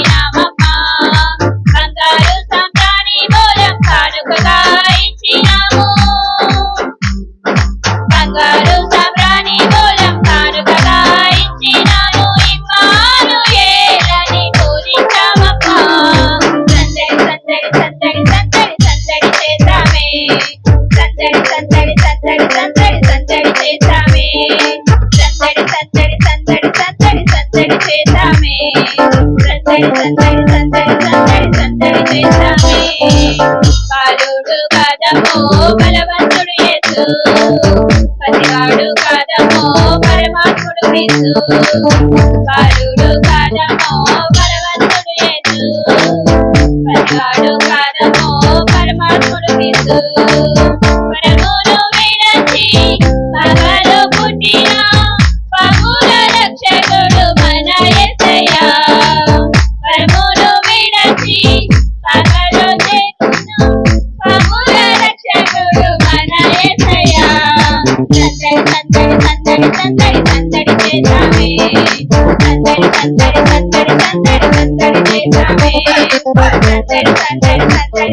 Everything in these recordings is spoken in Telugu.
ఇచ్చినామమ్మా బంగారు సంతాని మూలం కానుకగా ఇచ్చినాము బంగారు సంతాని మూలం కానుకగా ఇచ్చినాము ఇమ్మానుయేలని పూజించామమ్మా సందడి సందడి సందడి సందడి సందడి చేద్దామే సందడి సందడి సందడి సందడి సందడి చేద్దామే సందడి సందడి సందడి సందడి సందడి చేద్దామే సందడి సందడి సందడి సందడి సందడి చేద్దామే బాలుడు కాదమో బలవంతుడు యేసు పసివాడు కాదమో పరమాత్ముడు క్రీస్తు బాలుడు కాదమో బలవంతుడు యేసు పసివాడు కాదమో పరమాత్ముడు క్రీస్తు పరమును విడచి పగలు పుట్టిన పగుల రక్షకుడు మన యేసయ్యా పరమును విడచి పగలు చేసిన పగుల రక్షకుడు మన యేసయ్యా సందడి సందడి సందడి సందడి చేద్దామే సందడి సందడి సందడి సందడి సందడి చేద్దామే సందడి సందడి సందడి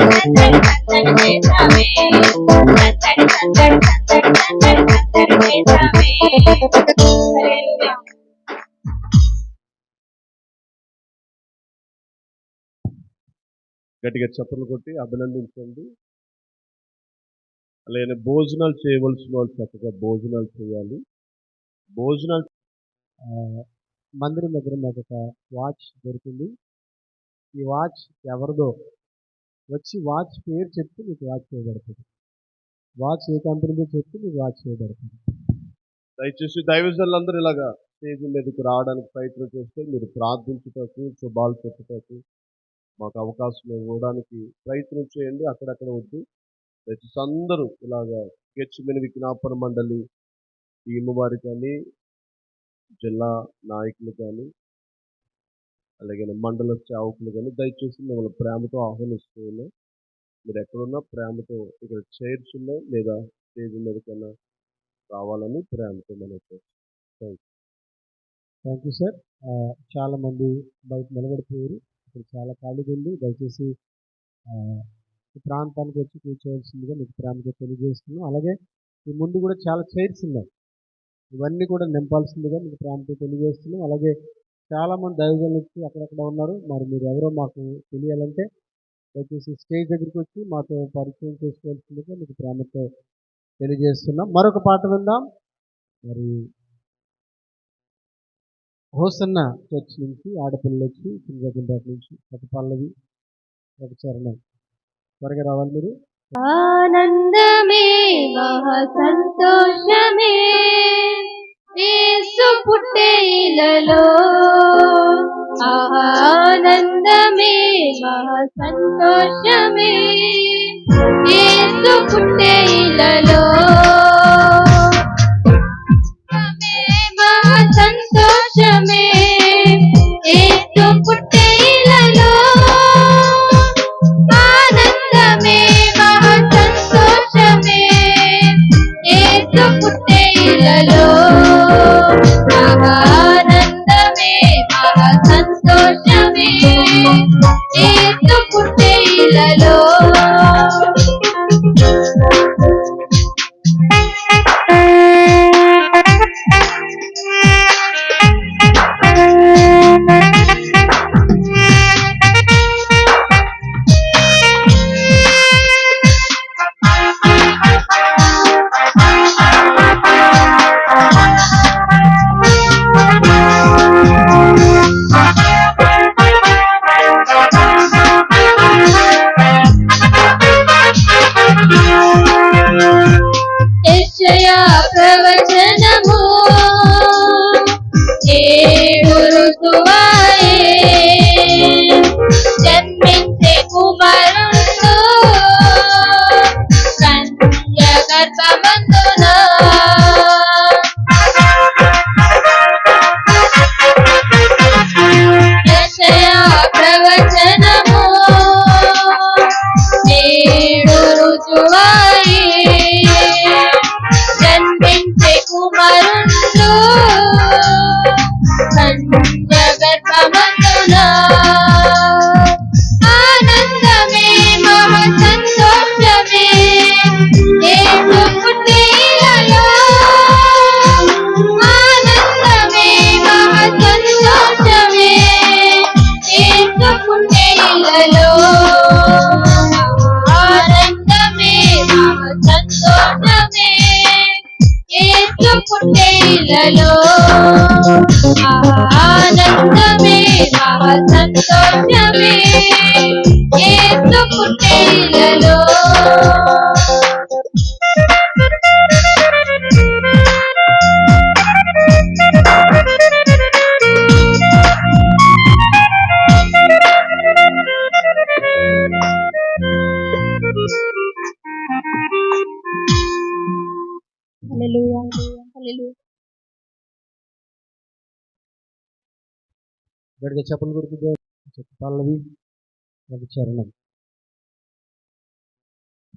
సందడి సందడి చేద్దామే సందడి సందడి సందడి సందడి సందడి చేద్దామే హల్లెలూయా గట్టిగా చప్పట్లు కొట్టి అభినందించండి. అలాగే భోజనాలు చేయవలసిన వాళ్ళు చక్కగా భోజనాలు చేయాలి. భోజనాలు మందిరం దగ్గర మాకు ఒక వాచ్ దొరికింది. ఈ వాచ్ ఎవరిదో వచ్చి వాచ్ పేరు చెప్తే మీకు వాచ్ చేయబడుతుంది. వాచ్ ఏ కంపెనీదో చెప్తే మీకు వాచ్ చేయబడుతుంది. దయచేసి దైవజనులందరూ ఇలాగా స్టేజ్ మీదకి రావడానికి ప్రయత్నం చేస్తే మీరు ప్రార్థించుటకు శుభాలు చెప్పుటకు మాకు అవకాశం ఇవ్వడానికి ప్రయత్నం చేయండి. అక్కడక్కడ వద్దు. దయచేసి అందరూ ఇలాగా గెచ్చిమిని విజ్ఞాపన మండలి టీము వారు కానీ జిల్లా నాయకులు కానీ అలాగే మండల సేవకులు కానీ దయచేసి మిమ్మల్ని ప్రేమతో ఆహ్వానిస్తూ ఉన్నాం. మీరు ఎక్కడున్నా ప్రేమతో ఇక్కడ చైర్స్ ఉన్నాయి లేదా స్టేజ్ మీదకైనా రావాలని ప్రేమతో మనం చేస్తాం. Thank you sir. చాలామంది బయట నిలబడిపోయారు. ఇక్కడ చాలా ఖాళీగా ఉంది. దయచేసి ఈ ప్రాంతానికి వచ్చి కూర్చోవలసిందిగా మీకు ప్రేమతో తెలియజేస్తున్నాం. అలాగే ఈ ముందు కూడా చాలా చైర్స్ ఉన్నాయి. ఇవన్నీ కూడా నింపాల్సిందిగా మీకు ప్రేమతో తెలియజేస్తున్నాం. అలాగే చాలామంది దైవజనులు వచ్చి అక్కడక్కడ ఉన్నారు. మరి మీరు ఎవరో మాకు తెలియాలంటే దయచేసి స్టేజ్ దగ్గరికి వచ్చి మాతో పరిచయం చేసుకోవాల్సిందిగా మీకు ప్రేమతో తెలియజేస్తున్నాం. మరొక పాట విందాం. మరి హోసన్న చర్చ్ నుంచి ఆడపిల్లలు వచ్చి సింగజంపేట నుంచి ఒక పల్లవి ఒక చరణం త్వరగా రావాలి మీరు. ఆనందమే మహా సంతోషమే యేసు పుట్టే ఇలలో ఆనందమే మహా సంతోషమే యేసు పుట్టే ఇలలో మహా సంతోషమే యేసు పుట్టే ఇలలో ఆనందమే మహా సంతోషమే యేసు పుట్టే ఇలలో ఆనందమే మహా సంతోషమే యేసు పుట్టే ఇలలో పుట్టే ఇళ్ళలో ఆనందమే మహా సంతోషమే యేసు పుట్టే ఇళ్ళలో ఆనందమే మహా సంతోషమే యేసు పుట్టే ఇళ్ళలో హల్లెలూయా హల్లెలూయా గడిగా చెప్పలు కొడుతుంది పల్లవి ఒక చరణం,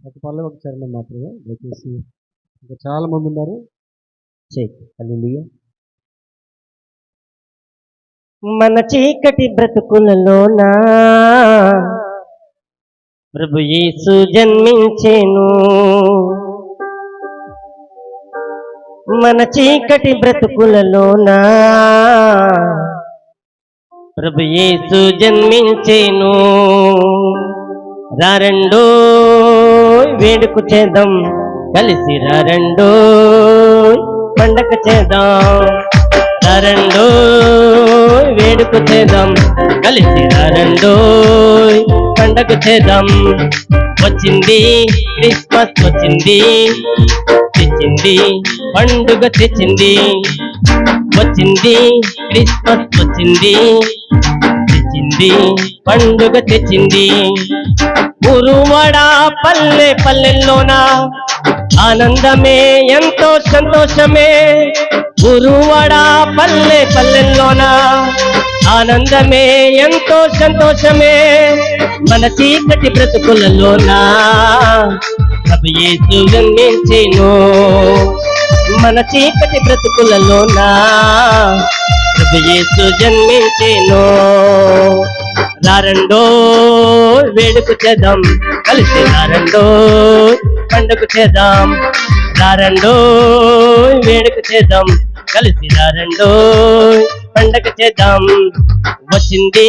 ఒక పల్లవి ఒక చరణం మాత్రమే. దయచేసి ఇంకా చాలా మంది ఉన్నారు. హల్లెలూయా. మన చీకటి బ్రతుకులలోనా ప్రభు యేసు జన్మించెను. మన చీకటి బ్రతుకులలోనా ప్రభు యేసు జన్మించెను. రారండో వేడుక చేద్దాం, కలిసి రారండో పండగ చేద్దాం. రారండో వేడుక చేద్దాం, కలిసి రారండో పండగ చేద్దాం. వచ్చింది క్రిస్మస్ వచ్చింది, తెచ్చింది పండుగ తెచ్చింది. వచ్చింది క్రిస్మస్ వచ్చింది, తెచ్చింది పండుగ తెచ్చింది. ఊరువాడ పల్లె పల్లెల్లోన ఆనందమే ఎంతో సంతోషమే. ఊరువాడ పల్లె పల్లెల్లోన ఆనందమే ఎంతో సంతోషమే. మన చీకటి బ్రతుకులలోనా ప్రభు యేసు జన్మించెను. మన చీకటి బ్రతుకులలోనా ప్రభు యేసు జన్మించెను. రారండో వేడుక చేద్దాం, కలిసి రారండో పండుగ చేద్దాం. రారండో వేడుక చేద్దాం, కలిసి రారండో పండగ చేద్దాం. వచ్చింది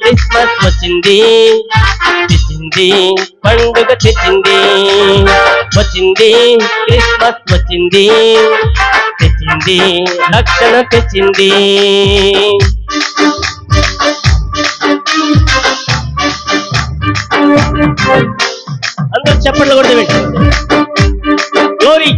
క్రిస్మస్ వచ్చింది, తెచ్చింది పండుగ తెచ్చింది. వచ్చింది క్రిస్మస్ వచ్చింది, తెచ్చింది రక్షణ తెచ్చింది. అందరూ చెప్పండి కూడా వింటారు. గ్లోరీ.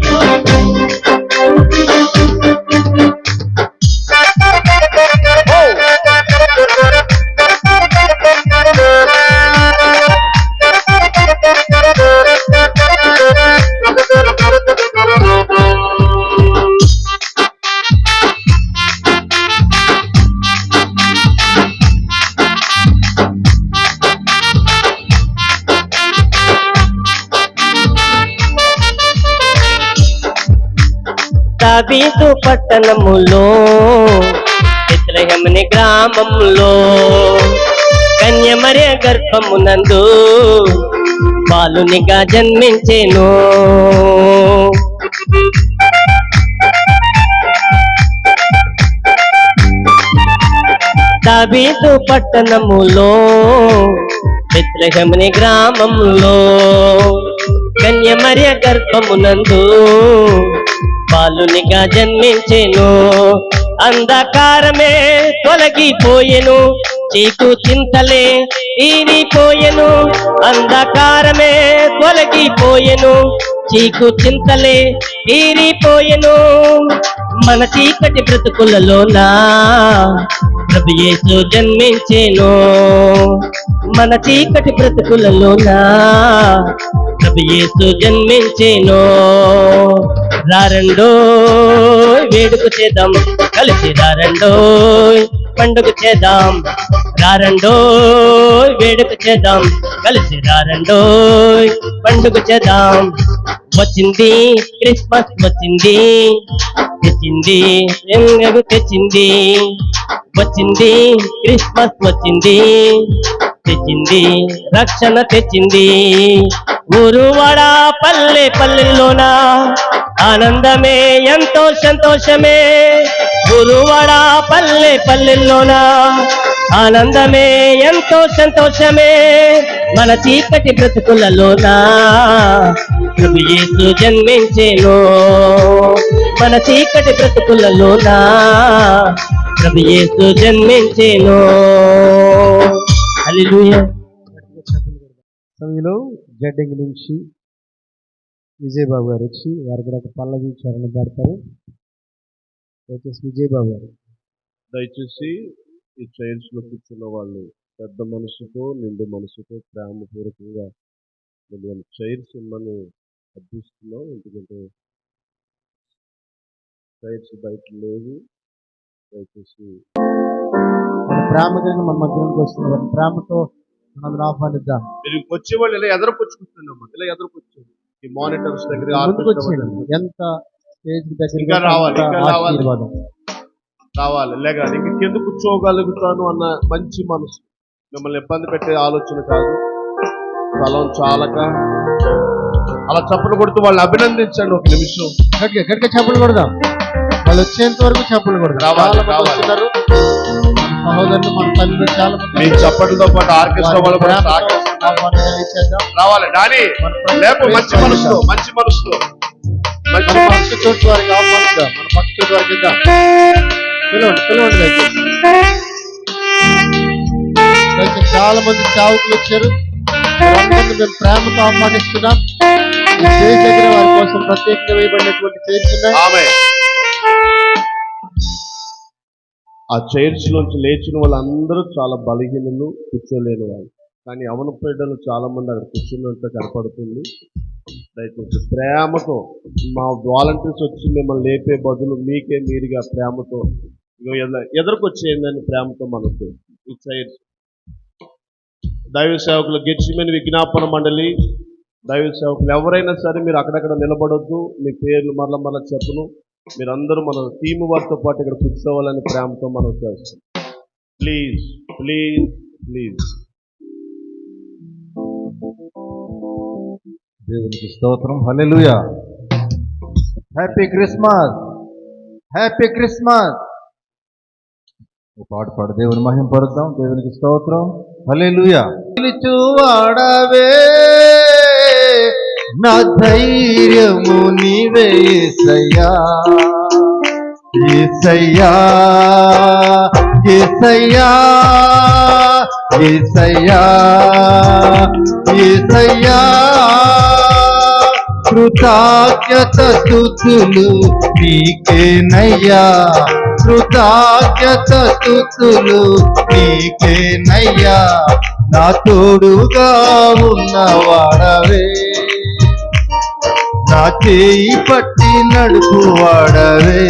దావీదు పట్టణములో బెత్లెహేము గ్రామములో కన్యమర్య గర్భమునందు బాలునిగా జన్మించెను. దావీదు పట్టణములో బెత్లెహేము గ్రామములో కన్యమర్య గర్భమునందు బాలునిగా జన్మించెను. అంధకారమే తొలగిపోయెను, చీకు చింతలే తీరిపోయెను. అంధకారమే తొలగిపోయెను, చీకు చింతలే తీరిపోయెను. మన చీకటి బ్రతుకులలోనా ప్రభు యేసు జన్మించెను. మన చీకటి బ్రతుకులలోనా ప్రభు యేసు జన్మించెను. రారండో వేడుక చేద్దాం, కలిసి రారండో పండుగ చేద్దాం. రారండో వేడుక చేద్దాం, కలిసి రారండో పండుగ చేద్దాం. వచ్చింది క్రిస్మస్ వచ్చింది, తెచ్చింది ఎంగగు తెచ్చింది. వచ్చింది క్రిస్మస్ వచ్చింది, తెచ్చింది రక్షణ తెచ్చింది. ఊరువాడ పల్లె పల్లెల్లోన ఆనందమే ఎంతో సంతోషమే. ఊరువాడ పల్లె పల్లెల్లోన ఆనందమే ఎంతో సంతోషమే మన చీకటి బ్రతుకులలోనా ప్రభు యేసు జన్మించెను. మన చీకటి బ్రతుకులలోనా ప్రభు యేసు జన్మించెను. హల్లెలూయా. సమయంలో జడ్డంగి నుంచి విజయబాబు గారు వచ్చి వారు కూడా ఒక పల్లవి చరణం పాడతారు. దయచేసి విజయబాబు గారు. దయచేసి ఈ చైర్స్ లో కూర్చున్న వాళ్ళు పెద్ద మనసుతో నిండు మనసుతో ప్రేమపూర్వకంగా మిమ్మల్ని చైర్స్ ఇమ్మని అర్థిస్తున్నాం. ఎందుకంటే చైర్స్ బయట లేవు. దయచేసి మన ప్రేమ కలిగిన మన మధ్యలోకి వస్తుంది. వారి ప్రేమతో మనం ఆహ్వానిద్దాం. మీరు వచ్చేవాళ్ళు ఇలా ఎదురుకొచ్చుకుంటున్నాము. ఇలా ఎదురుకొచ్చారు ఈ మానిటర్స్ దగ్గర ముందుకు వచ్చేయండి. ఎంత స్టేజ్ ఇంకా రావాలి, ఇంకా రావాలి. ఆశీర్వాదం రావాలి లేగాలి. ఇంక కింద కూర్చోగలుగుతాను అన్న మంచి మనసు, మిమ్మల్ని ఇబ్బంది పెట్టే ఆలోచన కాదు. స్థలం చాలక అలా చప్పులు కొడుతూ వాళ్ళని అభినందించండి. ఒక నిమిషం గట్టిగా చప్పులు కొడదాం. వాళ్ళు వచ్చేంత వరకు చప్పులు కొడదాం. రావాలి, చాలా మంది వస్తున్నారు. మన సహోదరులు, మన తల్లి చాలా మంది మీ చప్పటితో పాటు ఆర్కెస్ట్రా వాళ్ళు కూడా రావాలి. డాడీ లేపు మంచి మనసుతో, మంచి మనసుతో, మంచి మన మనసు. పక్క చోటు వారికి ఆహ్వానిద్దాం. మన పక్క చోటు వారికి ఇద్దాం. పిలవండి దయచేసి. చాలా మంది సేవకులు వచ్చారు. వారందరినీ మేము ప్రేమతో ఆహ్వానిస్తున్నాం. ఈ స్టేజ్ దగ్గర వారి కోసం ప్రత్యేకంగా వేయబడినటువంటి చైర్స్ ఉన్నాయి. ఆమె ఆ చైర్స్ లోంచి లేచిన వాళ్ళందరూ చాలా బలహీనులు, కూర్చోలేని వాళ్ళు. కానీ అవన బిడ్డలు చాలా మంది అక్కడ కూర్చున్నట్టు కనపడుతుంది. దయచేసి ప్రేమతో మా వాలంటీర్స్ వచ్చి మిమ్మల్ని లేపే బదులు మీకే మీరుగా ప్రేమతో ఎదురుకొచ్చేయండి ప్రేమతో మనకు ఈ చైర్స్. దైవ సేవకులు గెట్సిమని విజ్ఞాపన మండలి దైవ సేవకులు ఎవరైనా సరే మీరు అక్కడక్కడ నిలబడొద్దు. మీ పేర్లు మరల చెప్పును. మీరందరూ మన టీం వారితో పాటు ఇక్కడ కూర్చోవాలని ప్రేమతో మనం చేస్తాం. Please please please. దేవునికి స్తోత్రం. Hallelujah. Happy Christmas, happy Christmas. ఒక పాట పాడు దేవుని మహిమపరుద్దాం. దేవునికి స్తోత్రం. హల్లెలూయా. పిలుచువాడవే నా ధైర్యము నీవే యేసయ్యా, యేసయ్యా, యేసయ్యా, యేసయ్యా, యేసయ్యా. కృతజ్ఞత స్తుతులు నీకేనయ్యా, కృతజ్ఞత స్తుతులు నీకేనయ్యా. నా తోడుగా ఉన్నవాడవే, నా చేయి పట్టి నడుపువాడవే.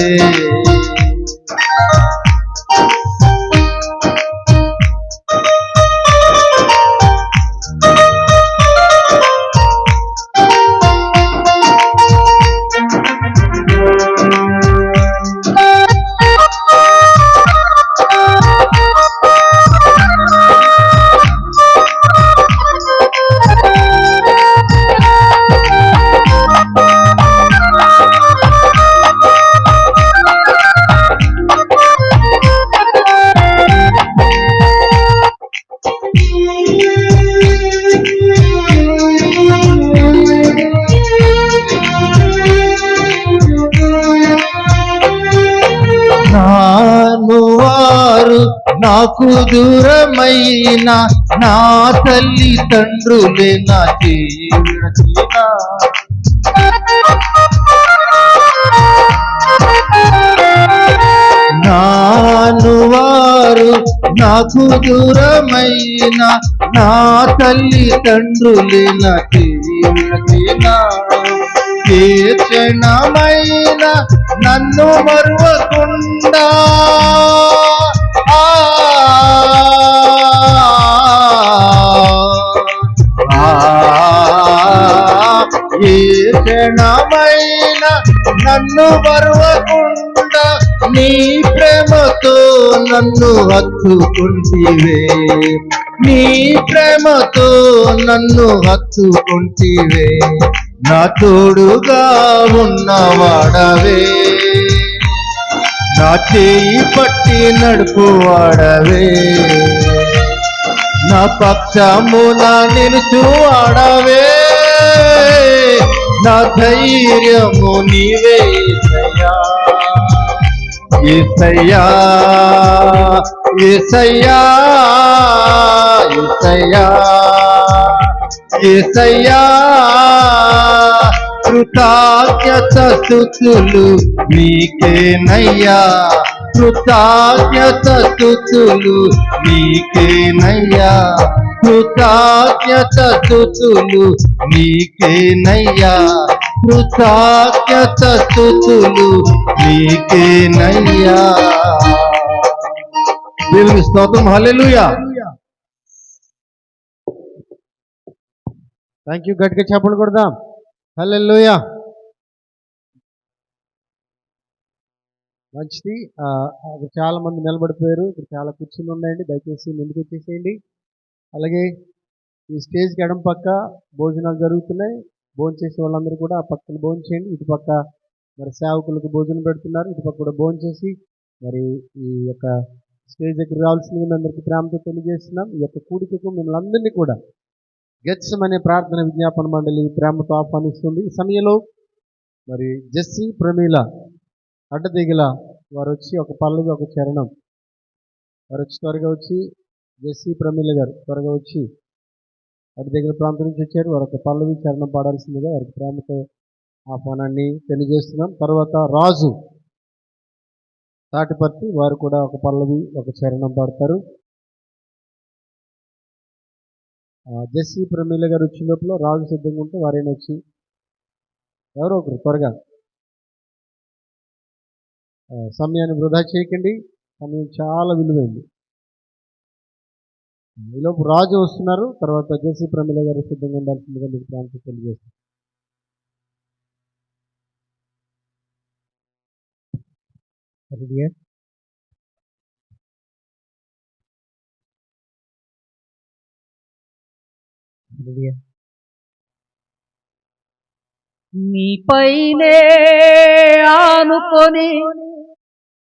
నాకు దూరమైన నా తల్లి తండ్రులే నా చేయి విడచిన, నాను వారు నాకు దూరమైన నా తల్లి తండ్రులే నా చేయి విడచిన. ఏ క్షణమైన నన్ను మరువకుండా ఏ క్షణమైన నన్ను మరువకుండా నీ ప్రేమతో నన్ను హత్తుకుంటివే, నీ ప్రేమతో నన్ను హత్తుకుంటివే. నా తోడుగా ఉన్నవాడవే, నా చేయి పట్టి నడుపువాడవే, నా పక్షమున నిలుచువాడవే, నా ధైర్యము నీవే యేసయ్యా, యేసయ్యా, యేసయ్యా, యేసయ్యా, కృతజ్ఞత స్తుతులు నీకేనయ్యా, కృతజ్ఞత స్తుతులు నీకేనయ్యా, కృతజ్ఞత స్తుతులు నీకేనయ్యా, కృతజ్ఞత స్తుతులు నీకేనయ్యా. దేవుని స్తోత్రం. హల్లెలూయా. Thank you. గట్టిగా చప్పట్లు కొడదాం. హల్లెలూయా. మంచిది. అక్కడ చాలా మంది నిలబడిపోయారు. ఇక్కడ చాలా కుర్చీలు ఉన్నాయండి. దయచేసి ముందుకు వచ్చేసేయండి. అలాగే ఈ స్టేజ్కి ఎడం పక్క భోజనాలు జరుగుతున్నాయి. భోజనం చేసే వాళ్ళందరూ కూడా ఆ పక్కన భోజనం చేయండి. ఇటు పక్క మరి సేవకులకు భోజనం పెడుతున్నారు. ఇటు పక్క కూడా భోజనం చేసి మరి ఈ యొక్క స్టేజ్ దగ్గర రావాల్సింది అందరికీ ప్రేమతో తెలియజేస్తున్నాం. ఈ యొక్క కూడికకు మిమ్మల్ని అందరినీ కూడా గెత్సమనే ప్రార్థన విజ్ఞాపన మండలి ప్రేమతో ఆహ్వానిస్తుంది. ఈ సమయంలో మరి జెస్సీ ప్రమీల అడ్డదిగిల వారు వచ్చి ఒక పల్లవి ఒక చరణం వారు వచ్చి త్వరగా వచ్చి జెస్సీ ప్రమీల గారు త్వరగా వచ్చి అడ్డదిగిల ప్రాంతం నుంచి వచ్చారు. వారు ఒక పల్లవి చరణం పాడాల్సిందిగా వారికి ప్రేమతో ఆహ్వానాన్ని తెలియజేస్తున్నాం. తర్వాత రాజు తాటిపర్తి వారు కూడా ఒక పల్లవి ఒక చరణం పాడతారు. జెస్సీ ప్రమీల గారు వచ్చే లోపల రాజు సిద్ధంగా ఉంటే వారైనా వచ్చి ఎవరో ఒకరు త్వరగా సమయాన్ని వృధా చేయకండి. సమయం చాలా విలువైంది. ఈలోపు రాజు వస్తున్నారు. తర్వాత జెస్సీ ప్రమీల గారు సిద్ధంగా ఉండాల్సిందిగా మీకు ప్రాంతం తెలియజేస్తారు. నీపైనే ఆనుకొని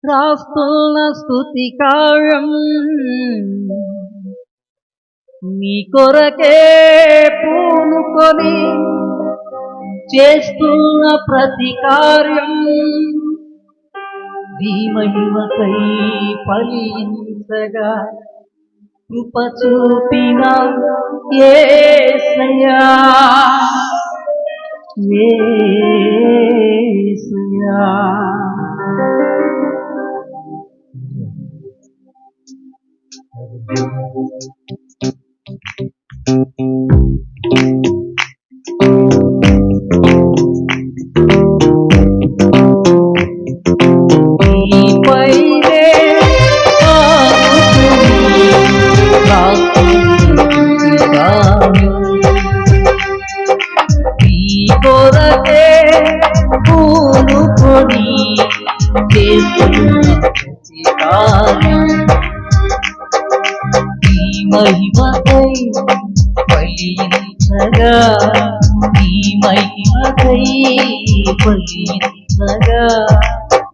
రాస్తున్న స్తుతి కావ్యం, నీ కొరకే పూనుకొని చేస్తున్న ప్రతి కార్యం, నీ మహిమకై ఫలించగా కృప చూపిన యేసయ్యా, యేసయ్యా. నీపైనే నీ కొరకే పూనుకొని చేస్తున్న ప్రతి కార్యం, నీ మహిమకై ఫలించగా, నీ మహిమకై ఫలించగా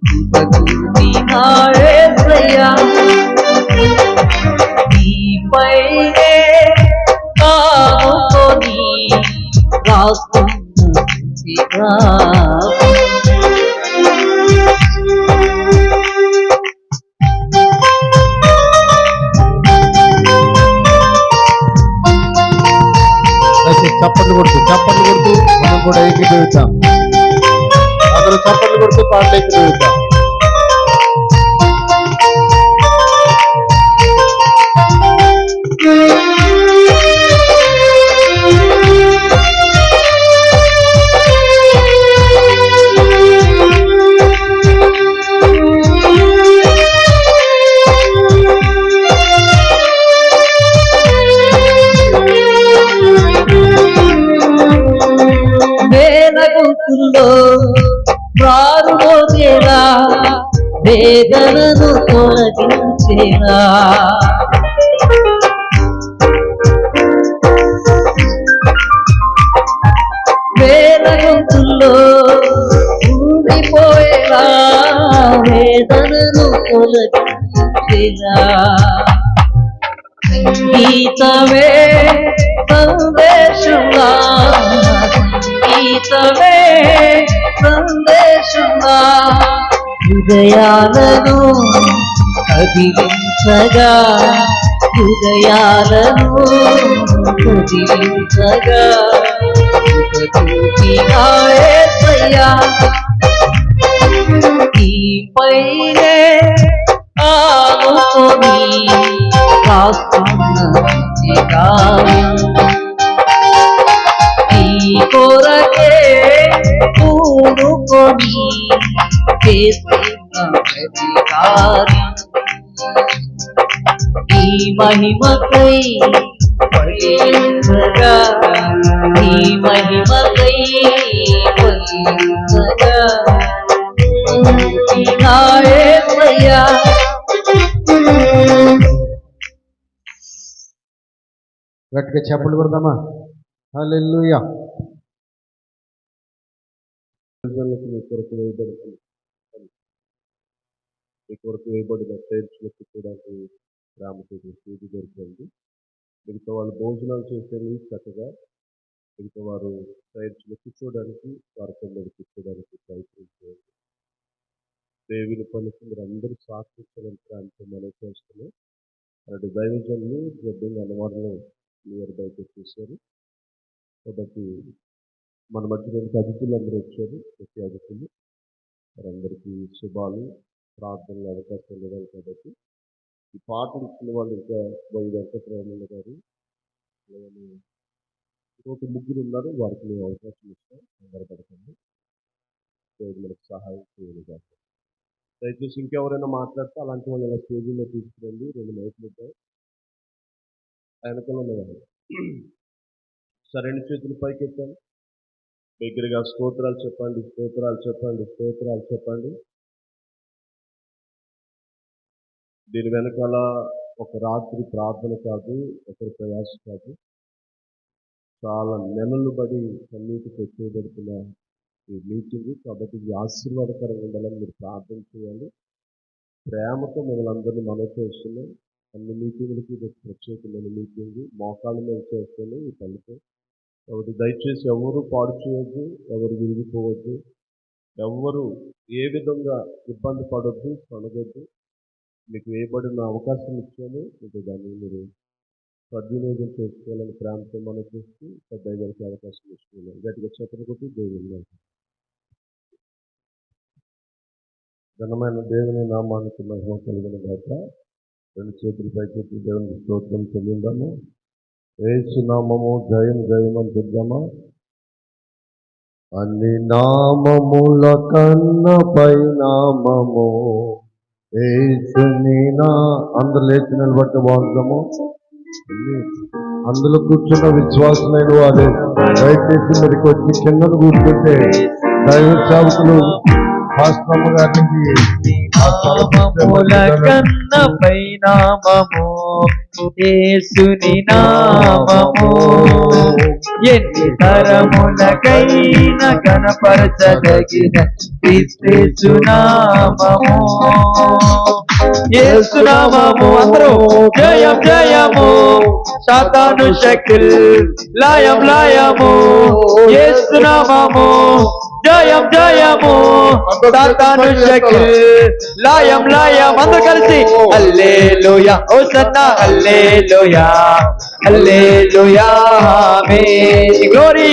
కృప యేసయ్యా, నీపైనే ఆనుకొని రాస్తున్న చప్పట్లు కొడుతూ మనం కూడా ఏకీభవిస్తాం. అందరూ చప్పట్లు కొడుతూ పాటలు ఏకీభవిస్తాం. వారులో చేరా వేదనను తొలగించేరా, వేదగొంతుల్లో ఊడిపోయేలా వేదనను తొలగించేలా సంగీతమే సందేశంగా సంగీతమే సందేశంగా హృదయాలను కదిలించగా హృదయాలను కదిలించగా యేసయ్యా ఈ పైనే ఆనుకొని రాస్తున్న కార్యం ఈ కొరకే పూనుకొని చేస్తున్న ప్రతి కార్యం ఈ మహిమకై ఫలించగా ఈ మహిమకై ఫలించగా యేసయ్యా గట్టిగా చెప్పలు కొడదామా? హల్లెలూయా. మీ కొరకు వేయబడుతుంది, మీ కొరకు వేయబడిన టైల్స్లో కూర్చోడానికి గ్రామతో సూది దొరికింది. మిగతా వాళ్ళు భోజనాలు చేసేది చక్కగా, మిగతా వారు టైల్స్లో కూర్చోడానికి వారితో మీద కూర్చోడానికి ప్రయత్నించేది. దేవుని పనికి మీరు అందరూ సాక్షించాలని ప్రాంతం మనం చేస్తున్నాం. అలాంటి దైవజనులు గడ్డింగ్ అన్నవారిని నియర్ బయట చూశారు. కాబట్టి మన మధ్యలోనికి అతిథులు అందరూ వచ్చారు. ప్రతి అతిథులు వారందరికీ శుభాలు, ప్రార్థనలు అవకాశం లేవాలి. కాబట్టి ఈ పాటలు ఇచ్చిన వాళ్ళు ఇంకా వై వెంకటరామయ్య గారు, అలాగే ఇంకొక ముగ్గురు ఉన్నారు. వారికి మేము అవకాశం ఇస్తాం. ఆధారపడకండి, దేవుడు మనకు సహాయం చేయాలి. దయచేసి ఇంకెవరైనా మాట్లాడితే అలాంటి వాళ్ళు ఇలా స్టేజీలో తీసుకురండి. 2 మైకులు ఉంటాయి వెనకాల ఉన్నవాళ్ళు. సరైన చేతులు పైకెత్తాను. దగ్గరగా స్తోత్రాలు చెప్పండి, స్తోత్రాలు చెప్పండి, స్తోత్రాలు చెప్పండి. దీని వెనకాల ఒక రాత్రి ప్రార్థన కాదు, ఒకరి ప్రయాస కాదు, చాలా నెలలు బడి కన్నీటితో చేయబడుతున్న ఈ మీటింగ్. కాబట్టి ఇది ఆశీర్వాదకరంగా ఉండాలని మీరు ప్రార్థన చేయాలి. ప్రేమతో మిమ్మల్ని అందరినీ మనవి చేస్తున్నాం. అన్ని మీటింగులకి ఇది ప్రత్యేకమైన మీటింగ్. మోకాళ్ళ మీద చేస్తున్నాం ఈ పనితో. కాబట్టి దయచేసి ఎవరు పాడు చేయొద్దు, ఎవరు విరిగిపోవద్దు, ఎవరు ఏ విధంగా ఇబ్బంది పడొద్దు, పడగొద్దు. మీకు వేయబడిన అవకాశం ఇచ్చాము, మీకు దాన్ని మీరు సద్వినియోగం చేసుకోవాలని ప్రేమతో మనం చేస్తూ పెద్ద గారికి అవకాశం ఇస్తున్నాం. గట్టిగా చెప్పని కొట్టి దేవుని ఘనమైన దేవుని నామానికి మహిమ కలిగిన గాక. 2 చేతులు పైకెత్తి దేవుని స్తోత్రం చెల్లిందాము. యేసు నామము జయం జయం అని చెప్దామా? అన్ని నామముల కన్న పై నామము యేసుని అందరు లేచి నిలబట్టి బాగుంటాము. అందులో కూర్చున్న విశ్వాసమైన వారు దయచేసి మీరికి వచ్చి కిందను కూర్చుంటే దైవ సేవకులు పాస్టమ్మ గారికి కన్న పై నామము యేసుని నామము ఎన్ని తరములకైన కనపరచదగిన క్రీస్తు నామము. యేసు నామము అందరూ జయం జయము, సాతాను శక్తుల్ లయం లయము. యేసు నామము జయం జయము, సాతాను శక్తుల్ లయం లయం. అందరూ కలిసి హల్లెలూయా హోసన్నా హల్లెలూయా హల్లెలూయా ఆమేన్ గ్లోరీ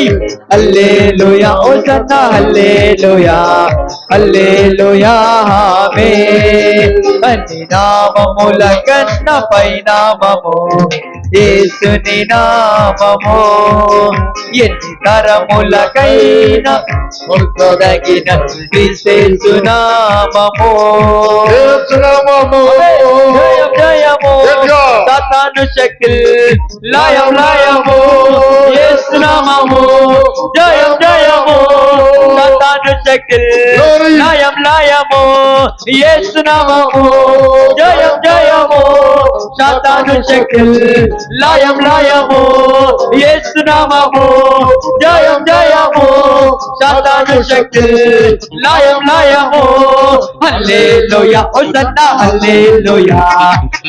హల్లెలూయా హోసన్నా హల్లెలూయా హల్లెలూయా ఆమేన్. అన్ని నామముల కన్న పై నామము యేసుని నామము ఎన్ని తరములకైనా తగిన క్రీస్తు నామము. జయం జయము, సాతాను శక్తుల్ లయం లయము. యేసు నామము జయం జయము, సాతాను శక్తుల్ లయం లయము. యేసు నామము జయం జయము, సాతాను శక్తుల్ లయం లయము. యేసు నామము జయం జయము, సాతాను శక్తులు లయము హల్లెలూయా హోసన్నా హల్లెలూయా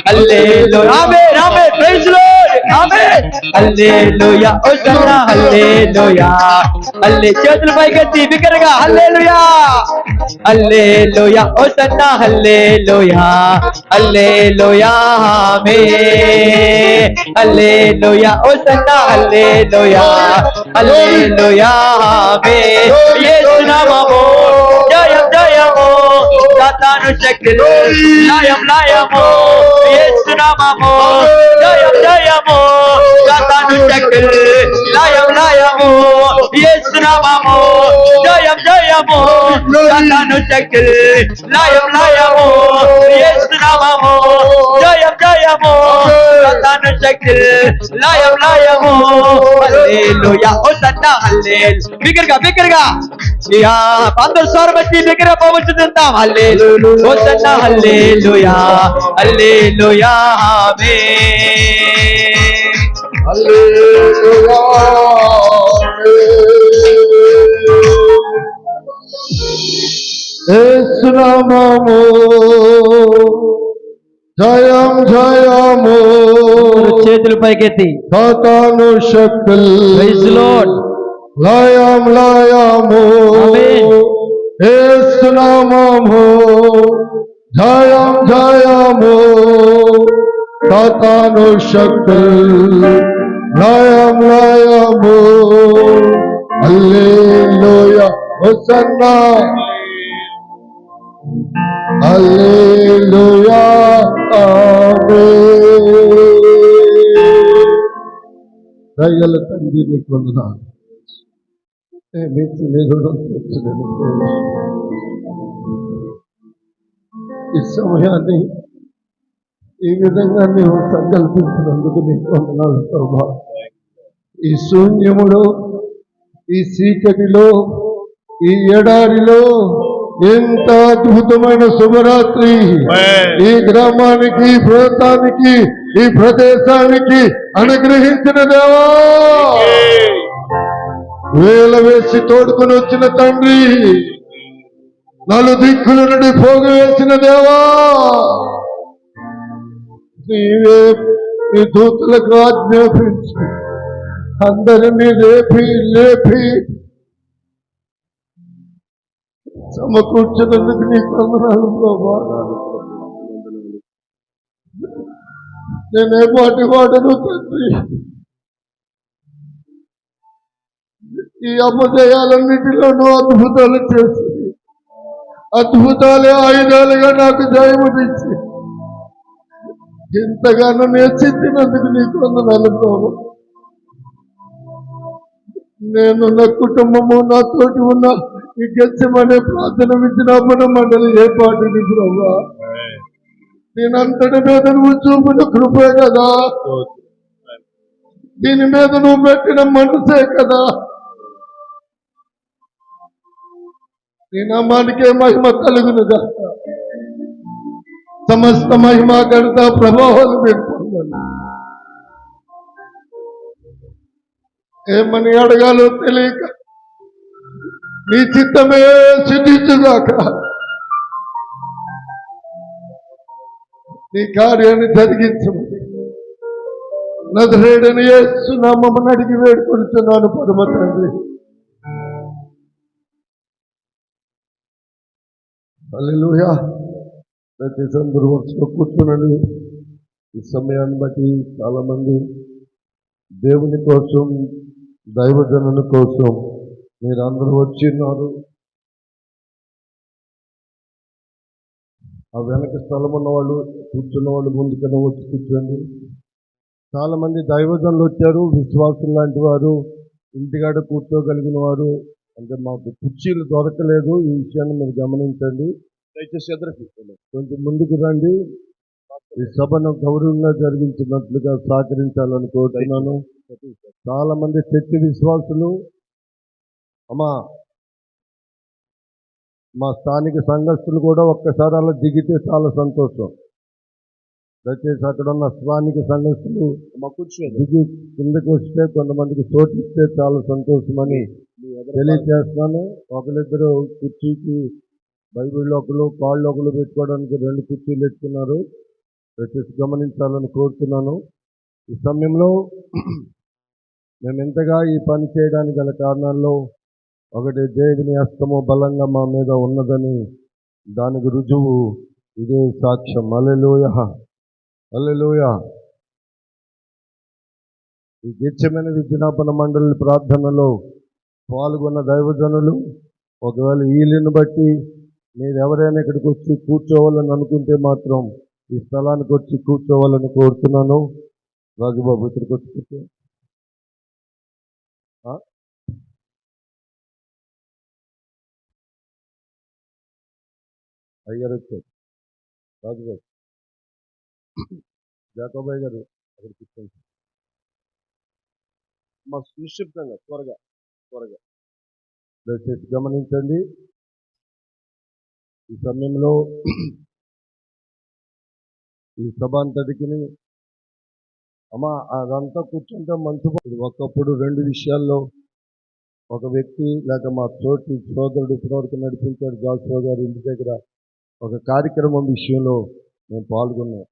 హల్లెలూయా ఆమేన్ ఆమేన్ ప్రైజ్ లార్డ్ ఆమేన్ హల్లెలూయా హోసన్నా హల్లెలూయా చేతులు పైకెత్తి బిగ్గరగా హల్లెలూయా హల్లెలూయా హోసన్నా హల్లెలూయా హల్లెలూయా ఆమేన్ హల్లెలూయా హోసన్నా హల్లెలూయా హల్లెలూయా ఆమేన్ యేసు నామము జయం జయము సాతాను శక్తులు లయము యేసు నామము జయం జయము సాతాను శక్తులు లయము యేసు నామము జయం జయము సాతాను శక్తులు లయము యేసు నామము జయం జయము సాతాను శక్తులు లయము హల్లెలూయా హోసన్నా హల్లెలూయా బిగ్గరగా యా అందరూ స్వరం ఎత్తి బిగ్గరగా పవచుతుందాం హల్లెలూయా హోసన్నా హల్లెలూయా హల్లెలూయా ఆమేన్ హల్లెలూయా యేసు నామము జయం జయము చేతులు పైకెత్తి సాతాను శక్తులు ప్రైజ్ లార్డ్ లయము ఆమేన్ యేసు నామము జయం జయము సాతాను శక్తులు లయము హల్లెలూయా హోసన్నా హల్లెలూయా ఆమేన్ దయగల తండ్రి నీకు వందనాలు. ఈ సమయాన్ని ఈ విధంగా నీవు సంకల్పించినందుకు నీకు వందనాలు ప్రభా. ఈ శూన్యములో ఈ చీకటిలో ఈ ఎడారిలో ఎంత అద్భుతమైన శుభరాత్రి ఈ గ్రామానికి ఈ ప్రాంతానికి ఈ ప్రదేశానికి అనుగ్రహించిన దేవా. వేల వేసి తోడుకొని వచ్చిన తండ్రి, నలుదిక్కుల నుండి పోగు వేసిన దేవా, నీవే నీ దూతలకు ఆజ్ఞాపించి అందరినీ లేపి సమకూర్చినందుకు నీకు వందనాలు ప్రభా. నేనే పాటి వాడను తండ్రి. ఈ అపజయాలన్నిటిలోనూ అద్భుతాలు చేసి అద్భుతాలే ఆయుధాలుగా నాకు జయమునిచ్చి ఎంతగానో నేర్చించినందుకు నీకు వందనాలు ప్రభు. నేను నా కుటుంబము నాతోటి ఉన్న ఈ గెచ్చమనే ప్రార్థన విజ్ఞాపన మండలి ఏర్పాటుని ప్రభా. నేనంతటి మీద నువ్వు చూపిన కృపే కదా, దీని మీద నువ్వు పెట్టిన మనసే కదా. నీ నామానికే మహిమ కలుగునుగా. సమస్త మహిమ ఘనత ప్రభావాలు పెట్టుకున్నాను. ఏమని అడగాలో తెలియక నీ చిత్తమే సిద్ధించుగాక. నీ కార్యాన్ని జరిగించమని నజరేయుడైన యేసు నామమున అడిగి వేడుకొనుచున్నాను పరమ తండ్రి. హల్లెలూయా. దయచేసి అందరూ వరుసలో కూర్చునండి. ఈ సమయాన్ని బట్టి చాలా మంది దేవుని కోసం, దైవజనుల కోసం మీరందరూ వచ్చిన్నారు. ఆ వెనక స్థలం ఉన్న వాళ్ళు, కూర్చున్న వాళ్ళు ముందుకన్నా వచ్చి కూర్చోండి. చాలా మంది దైవజనులు వచ్చారు, విశ్వాసులు లాంటి వారు, ఇంటికాడ కూర్చోగలిగిన వారు. అంటే మాకు కుర్చీలు దొరకలేదు, ఈ విషయాన్ని మీరు గమనించండి. దయచేసి ఎదురుకి కొంచెం ముందుకు రండి. ఈ సభను గౌరవంగా జరిగించినట్లుగా సహకరించాలని కోరుతున్నాను. చాలా మంది చర్చి విశ్వాసులు, అమ్మా మా స్థానిక సంఘస్థులు కూడా ఒక్కసారి అలా దిగితే చాలా సంతోషం. దయచేసి అక్కడ ఉన్న స్థానిక సంఘస్థులు దిగి కిందకు వస్తే కొంతమందికి చోటిస్తే చాలా సంతోషమని తెలియజేస్తున్నాను. ఒకరిద్దరు కుర్చీకి బైబిల్ ఒకరు కాళ్ళు ఒకరు పెట్టుకోవడానికి 2 కుర్చీలు ఎత్తుకున్నారు. దయచేసి గమనించాలని కోరుతున్నాను. ఈ సమయంలో మేము ఎంతగా ఈ పని చేయడానికి గల కారణాల్లో ఒకటి, దేవుని హస్తము బలంగా మా మీద ఉన్నదని దానికి రుజువు ఇదే సాక్ష్యం. హల్లెలూయా, హల్లెలూయా. ఈ గెచ్చమైన విజ్ఞాపన మండలి ప్రార్థనలో పాల్గొన్న దైవజనులు ఒకవేళ వీళ్ళని బట్టి మీరు ఎవరైనా ఇక్కడికి వచ్చి కూర్చోవాలని అనుకుంటే మాత్రం ఈ స్థలానికి వచ్చి కూర్చోవాలని కోరుతున్నాను. రాజుబాబు ఇక్కడికి వచ్చి కూర్చో. అయ్యారు వచ్చారు. రాజుబాబు, జాకోబాయ్ గారు అక్కడ కూర్చోండి. మా నిశ్శబ్దంగా త్వరగా త్వరగా దయచేసి గమనించండి. ఈ సమయంలో ఈ సభ అంతటికి అమ్మా అదంతా కూర్చుంటే మంచి. ఒకప్పుడు 2 విషయాల్లో ఒక వ్యక్తి లేక మా తోటి సోదరుడు ఇప్పటివరకు నడిపించాడు జాషువా గారి ఇంటి దగ్గర ఒక కార్యక్రమం విషయంలో మేము పాల్గొన్నాం.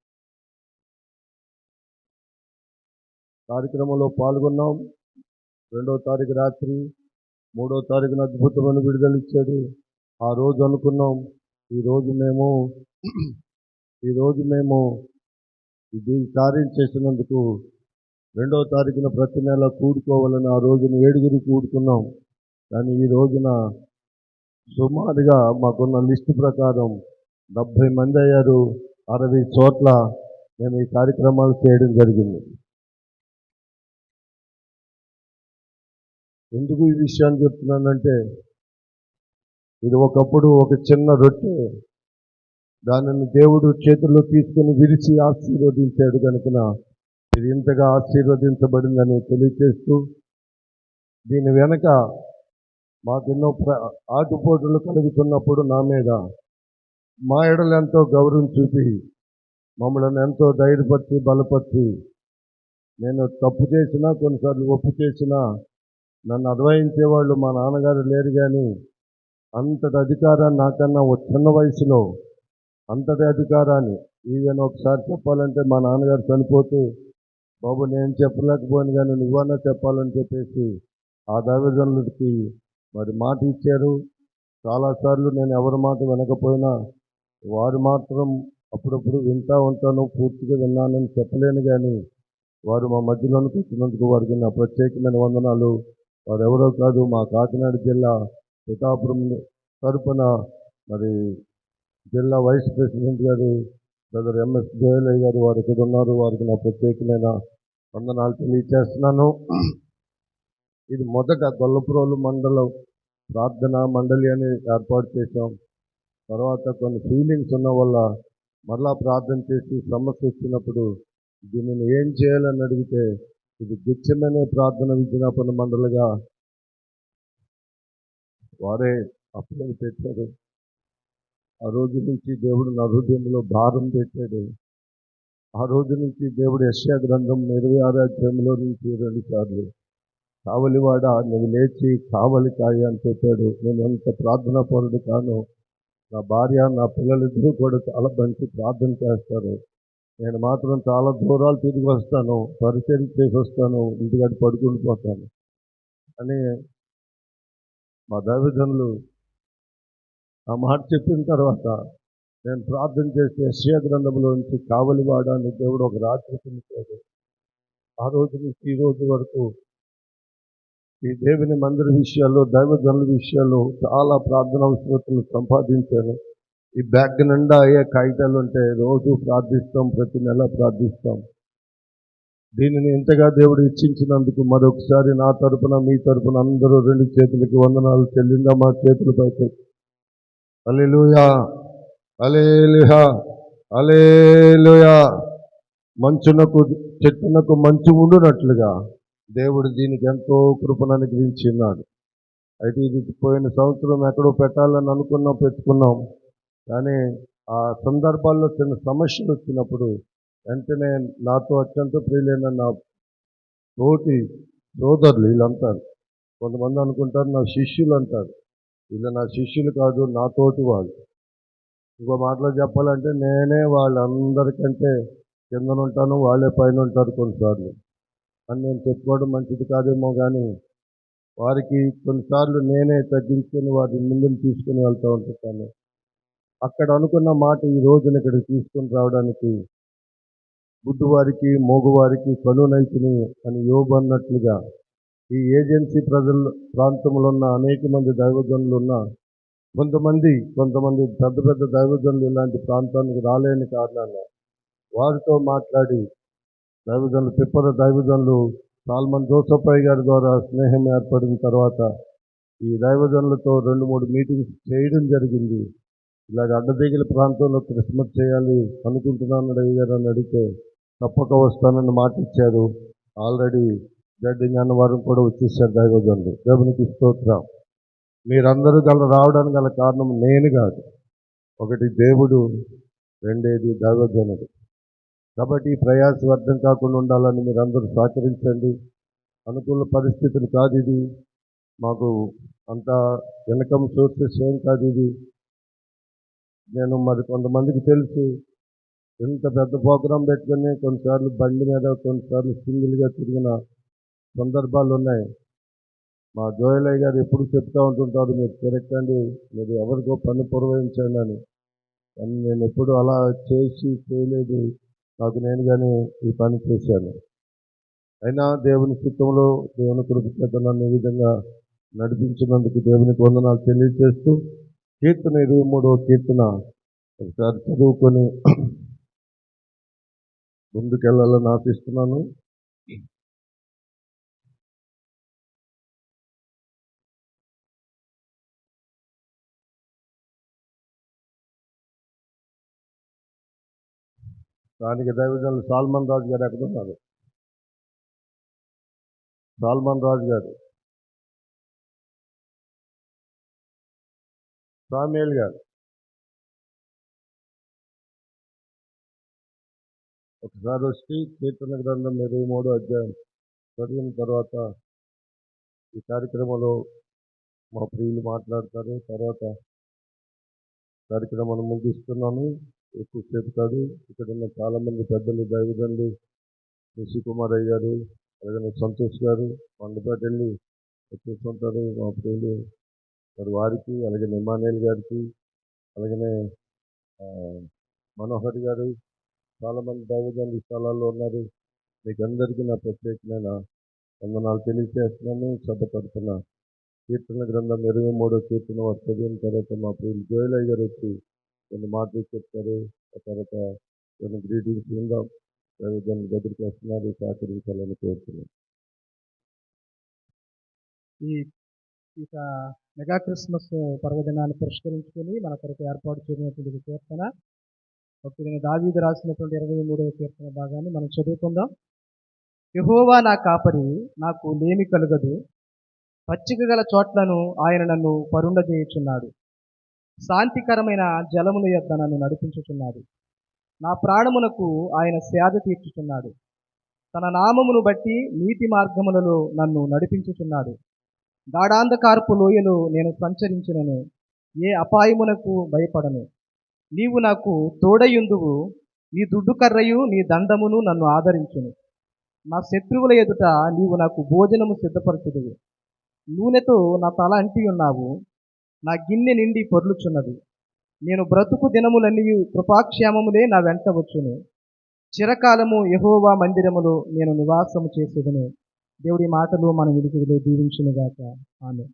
కార్యక్రమంలో పాల్గొన్నాం. 2వ తారీఖు రాత్రి 3వ తారీఖున అద్భుతమైన విడుదల ఇచ్చాడు. ఆ రోజు అనుకున్నాం ఈరోజు మేము ఇది కార్యం చేసినందుకు 2వ తారీఖున ప్రతి నెల కూడుకోవాలని ఆ రోజున 7 కూడుకున్నాం. కానీ ఈ రోజున సుమారుగా మాకున్న లిస్టు ప్రకారం 70 మంది అయ్యారు. 60 చోట్ల మేము ఈ కార్యక్రమాలు చేయడం జరిగింది. ఎందుకు ఈ విషయాన్ని చెప్తున్నానంటే, ఇది ఒకప్పుడు ఒక చిన్న రొట్టె, దానిని దేవుడు చేతుల్లో తీసుకుని విరిచి ఆశీర్వదించాడు కనుక ఇది ఇంతగా ఆశీర్వదించబడిందని తెలియజేస్తూ, దీని వెనక మాకెన్నో ఆటుపోటులు కలుగుతున్నప్పుడు నా మీద మా ఎడలు ఎంతో గౌరవం చూపి మమ్మల్ని ఎంతో ధైర్యపరిచి బలపరిచి, నేను తప్పు చేసినా కొన్నిసార్లు ఒప్పు చేసినా నన్ను అద్వయించేవాళ్ళు మా నాన్నగారు లేరు. కానీ అంతటి అధికారాన్ని నాకన్నా చిన్న వయసులో అంతటి అధికారాన్ని ఈవెన్ ఒకసారి చెప్పాలంటే మా నాన్నగారు చనిపోతే, బాబు నేను చెప్పలేకపోయాను కానీ నువ్వన్నా చెప్పాలని చెప్పేసి ఆ దైవజనులకి మరి మాట ఇచ్చారు. చాలాసార్లు నేను ఎవరి మాట వినకపోయినా వారు మాత్రం అప్పుడప్పుడు వింటూ ఉంటాను, పూర్తిగా విన్నానని చెప్పలేను. కానీ వారు మా మధ్యలోనికి వచ్చినందుకు వారికి నా ప్రత్యేకమైన వందనాలు. వారు ఎవరో కాదు, మా కాకినాడ జిల్లా పిఠాపురం తరపున మరి జిల్లా వైస్ ప్రెసిడెంట్ గారు బ్రదర్ ఎంఎస్ జోయలయ్య గారు వారు ఇక్కడ ఉన్నారు. వారికి నా ప్రత్యేకమైన వందనాలు తెలియజేస్తున్నాను. ఇది మొదట గొల్లప్రోలు మండలం ప్రార్థనా మండలి అని ఏర్పాటు చేశాం. తర్వాత కొన్ని ఫీలింగ్స్ ఉన్న వల్ల మరలా ప్రార్థన చేసి సమస్య వచ్చినప్పుడు దీనిని ఏం చేయాలని అడిగితే ఇది గెచ్చమనే ప్రార్థన విజ్ఞాపన మండలిగా వారే అప్పులను పెట్టారు. ఆ రోజు నుంచి దేవుడు నా హృదయంలో భారం పెట్టాడు. ఆ రోజు నుంచి దేవుడు యెషయా గ్రంథం 26వ అధ్యాయంలో నుంచి 2 సార్లు కావలివాడ నువ్వు లేచి కావలి కాయ అని చెప్పాడు. నేను ఎంత ప్రార్థనా పరుడు కాను. నా భార్య నా పిల్లలిద్దరూ కూడా చాలా మంచి ప్రార్థన చేస్తారు. నేను మాత్రం చాలా దూరాలు తిరిగి వస్తాను, పరిచయం చేసి వస్తాను, ఇంటికాడ పడుకుని పోతాను అని మా దైవజనులు ఆ మాట చెప్పిన తర్వాత నేను ప్రార్థన చేసి యెషయా గ్రంథంలో నుంచి కావలివాడ అని దేవుడు ఒక రాత్రి పిలిచాడు. ఆ రోజు నుంచి ఈ రోజు వరకు ఈ దేవుని మందిర విషయాల్లో దైవజనుల విషయాల్లో చాలా ప్రార్థన అవసరతలు సంపాదించాను. ఈ బ్యాగ్ నిండా అయ్యే కాగితాలు ఉంటే రోజు ప్రార్థిస్తాం, ప్రతి నెల ప్రార్థిస్తాం. దీనిని ఇంతగా దేవుడు ఇచ్చించినందుకు మరొకసారి నా తరపున మీ తరపున అందరూ 2 చేతులకి వందనాలు చెల్లిందా మా చేతులపైకి. హల్లెలూయా, హల్లెలూయా, హల్లెలూయా. మంచునకు చెట్టునకు మంచు ఉండునట్లుగా దేవుడు దీనికి ఎంతో కృపను అనుగ్రహించి ఉన్నాడు. అయితే ఇది పోయిన సంవత్సరం ఎక్కడో పెట్టాలని అనుకున్నాం, పెట్టుకున్నాం. కానీ ఆ సందర్భాల్లో చిన్న సమస్యలు వచ్చినప్పుడు వెంటనే నాతో అత్యంత ప్రియులైన నా తోటి సోదరులు వీళ్ళంతా కొంతమంది అనుకుంటారు నా శిష్యులు అంటారు. వీళ్ళు నా శిష్యులు కాదు, నా తోటి వాళ్ళు. ఇంకో మాటలో చెప్పాలంటే నేనే వాళ్ళందరికంటే కిందన ఉంటాను, వాళ్ళే పైన ఉంటారు కొన్నిసార్లు అని నేను చెప్పుకోవడం మంచిది కాదేమో, కానీ వారికి కొన్నిసార్లు నేనే తగ్గించుకొని వారిని ముందుకు తీసుకుని వెళ్తూ ఉంటుంటాను. అక్కడ అనుకున్న మాట ఈ రోజున ఇక్కడికి తీసుకొని రావడానికి గుడ్డువారికి మోగువారికి కనునైతిని అని యోబు అన్నట్లుగా ఈ ఏజెన్సీ ప్రాంతంలో ఉన్న అనేక మంది దైవజనులు ఉన్న కొంతమంది పెద్ద పెద్ద దైవజనులు ఇలాంటి ప్రాంతానికి రాలేని కారణాన వారితో మాట్లాడి పిప్పల దైవజనులు సాల్మన్ జోసఫయ్య గారి ద్వారా స్నేహం ఏర్పడిన తర్వాత ఈ దైవజనులతో 2-3 మీటింగ్స్ చేయడం జరిగింది. ఇలాగ అడ్డదిగిల ప్రాంతంలో క్రిస్మస్ చేయాలి అనుకుంటున్నాను అయ్య గారు అని అడిగితే తప్పక వస్తానని మాట ఇచ్చారు. ఆల్రెడీ జడ్డింగ్ అన్నవారం కూడా వచ్చేసారు దైవజనులు. దేవునికి స్తోత్రం. మీరందరూ రావడానికి గల కారణం నేను కాదు. ఒకటి దేవుడు, రెండేది దైవజనుడు. కాబట్టి ఈ ప్రయాస వ్యర్థం కాకుండా ఉండాలని మీరందరూ సహకరించండి. అనుకూల పరిస్థితులు కాదు ఇది, మాకు అంత ఇన్కమ్ సోర్సెస్ ఏం కాదు ఇది. నేను మరి కొంతమందికి తెలుసు, ఇంత పెద్ద ప్రోగ్రాం పెట్టుకుని కొన్నిసార్లు బండి మీద కొన్నిసార్లు సింగిల్గా తిరిగిన సందర్భాలు ఉన్నాయి. మా జోయలయ్య గారు ఎప్పుడు చెప్తూ ఉంటుంటారు, మీరు తిరగండి, మీరు ఎవరికో పని పురవహించండి అని. కానీ నేను ఎప్పుడు అలా చేయలేదు. నాకు నేనుగానే ఈ పని చేశాను. అయినా దేవుని చిత్తంలో దేవుని కృప చేత నన్ను ఈ విధంగా నడిపించినందుకు దేవునికి వందనాలు తెలియజేస్తూ కీర్తన 23వ కీర్తన ఒకసారి చదువుకొని ముందుకెళ్ళాలని ఆశిస్తున్నాను. స్థానిక దైవజనులు సాల్మన్ రాజు గారు ఎక్కడున్నారు? సాల్మన్ రాజు గారు, సామ్యూయల్ గారు ఒకసారి వచ్చి కీర్తన గ్రంథం 23వ అధ్యాయం చదివిన తర్వాత ఈ కార్యక్రమంలో మా ప్రియులు మాట్లాడతారు. తర్వాత కార్యక్రమాన్ని ముగిస్తున్నాను. ఎక్కువసేపు కాదు. ఇక్కడ ఉన్న చాలామంది పెద్దలు దైవజనులు రిషి కుమార్ అయ్య గారు, అలాగే సంతోష్ గారు మండపేట వెళ్ళి వచ్చేస్తుంటారు. మా ప్రియులు మరి వారికి, అలాగే ఇమానుయేల్ గారికి, అలాగనే మనోహర్ గారు, చాలామంది దైవజనులు ఈ స్థలాల్లో ఉన్నారు. మీకు అందరికీ నా ప్రత్యేకమైన వందనాలు తెలియజేస్తున్నాను. సభ తరఫున కీర్తన గ్రంథం 23వ కీర్తన వారు చదివిన తర్వాత మా ప్రియులు జోయలయ్య గారు వచ్చి కొన్ని మాటలు చెప్తారు. ఆ తర్వాత కొన్ని గ్రీటింగ్స్ విందాం. దైవజనుల దగ్గరికి వస్తున్నారు, సహకరించాలని కోరుతున్నాను. ఈ ఇక మెగా క్రిస్మస్ పర్వదినాన్ని పురస్కరించుకొని మన కొరకు ఏర్పాటు చేయనటువంటి కీర్తన ఒకటి దావీదు రాసినటువంటి 23వ కీర్తన భాగాన్ని మనం చదువుకుందాం. యెహోవా నా కాపరి, నాకు లేమి కలుగదు. పచ్చిక గల చోట్లను ఆయన నన్ను పరుండజేయుచున్నాడు. శాంతికరమైన జలముల యొద్ద నన్ను నడిపించుచున్నాడు. నా ప్రాణమునకు ఆయన సేద తీర్చుచున్నాడు. తన నామమును బట్టి నీతి మార్గములలో నన్ను నడిపించుచున్నాడు. గాఢాంధకారపు లోయలో నేను సంచరించినను ఏ అపాయమునకు భయపడను. నీవు నాకు తోడయుందువు. నీ దుడ్డు కర్రయు నీ దండమును నన్ను ఆదరించును. నా శత్రువుల ఎదుట నీవు నాకు భోజనము సిద్ధపరచుదువు. నూనెతో నా తల అంటి ఉన్నావు. నా గిన్నె నిండి పొర్లుచున్నది. నేను బ్రతుకు దినములన్నీ కృపాక్షేమములే నా వెంట వచ్చును. చిరకాలము యెహోవా మందిరములో నేను నివాసము చేసేదను. దేవుడి మాటలు మన విడికిలో దీవించునుగాక. ఆమేన్.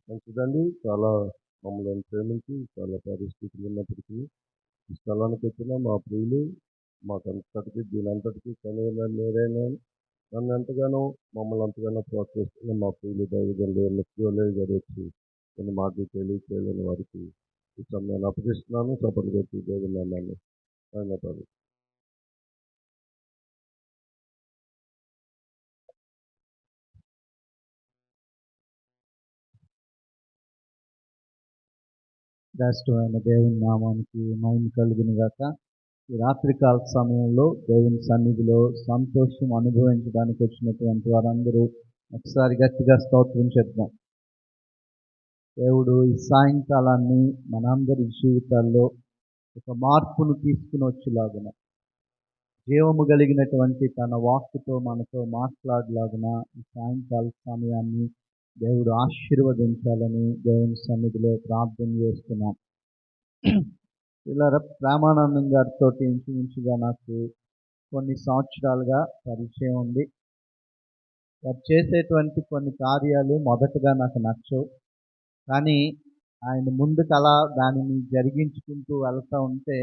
మంచిదండి. చాలా మమ్మల్ని ప్రేమించి చాలా పరిస్థితులు ఉన్నప్పటికీ ఈ స్థలానికి వచ్చిన మా ప్రియులు మాకంతటికి దీనంతటికీ కనుగొని నేరైనా నన్ను ఎంతగానో మమ్మల్ని అంతగానో ప్రోత్సహిస్తున్న మా ప్రియులు దైవజనులు జోయలయ్య గారు వచ్చి కొన్ని మాటలు తెలియచేయాలని వారికి ఈ సమయాన్ని అప్పగిస్తున్నాను. సపోర్ట్ పెట్టి దేవుని నామాన్ని ధన్యవాదాలు. శ్రేష్టమైన దేవుని నామానికి మహిమ కలుగును గాక. ఈ రాత్రికాల సమయంలో దేవుని సన్నిధిలో సంతోషం అనుభవించడానికి వచ్చినటువంటి వారందరూ ఒకసారి గట్టిగా స్తోత్రం చెప్దాం. దేవుడు ఈ సాయంకాలాన్ని మనందరి జీవితాల్లో ఒక మార్పును తీసుకుని వచ్చేలాగున, జీవము కలిగినటువంటి తన వాక్కుతో మనతో మాట్లాడలాగున ఈ సాయంకాల సమయాన్ని దేవుడు ఆశీర్వదించాలని దేవుని సన్నిధిలో ప్రార్థన చేస్తున్నాం. ఇలా ప్రేమానందం గారితో ఇంచుమించుగా నాకు కొన్ని సంవత్సరాలుగా పరిచయం ఉంది. వారు చేసేటువంటి కొన్ని కార్యాలు మొదటగా నాకు నచ్చవు, కానీ ఆయన ముందుకు అలా దానిని జరిగించుకుంటూ వెళ్తూ ఉంటే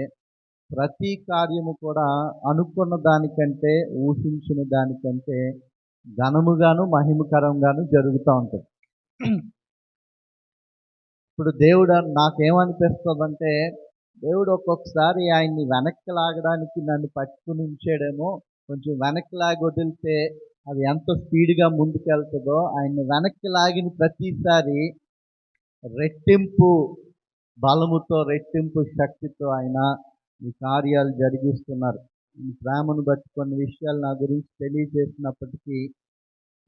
ప్రతి కార్యము కూడా అనుకున్న దానికంటే, ఊహించిన దానికంటే ఘనముగాను మహిమకరంగాను జరుగుతూ ఉంటుంది. ఇప్పుడు దేవుడు నాకేమనిపిస్తుందంటే, దేవుడు ఒక్కొక్కసారి ఆయన్ని వెనక్కి లాగడానికి నన్ను పట్టుకుని ఉంచాడేమో, కొంచెం వెనక్కి లాగి వదిలితే అది ఎంత స్పీడ్గా ముందుకెళ్తుందో, ఆయన్ని వెనక్కి లాగిన ప్రతిసారి రెట్టింపు బలముతో, రెట్టింపు శక్తితో ఆయన ఈ కార్యాలు జరిగిస్తున్నారు. ఈ ప్రేమను బట్టి కొన్ని విషయాలు నా గురించి తెలియజేసినప్పటికీ,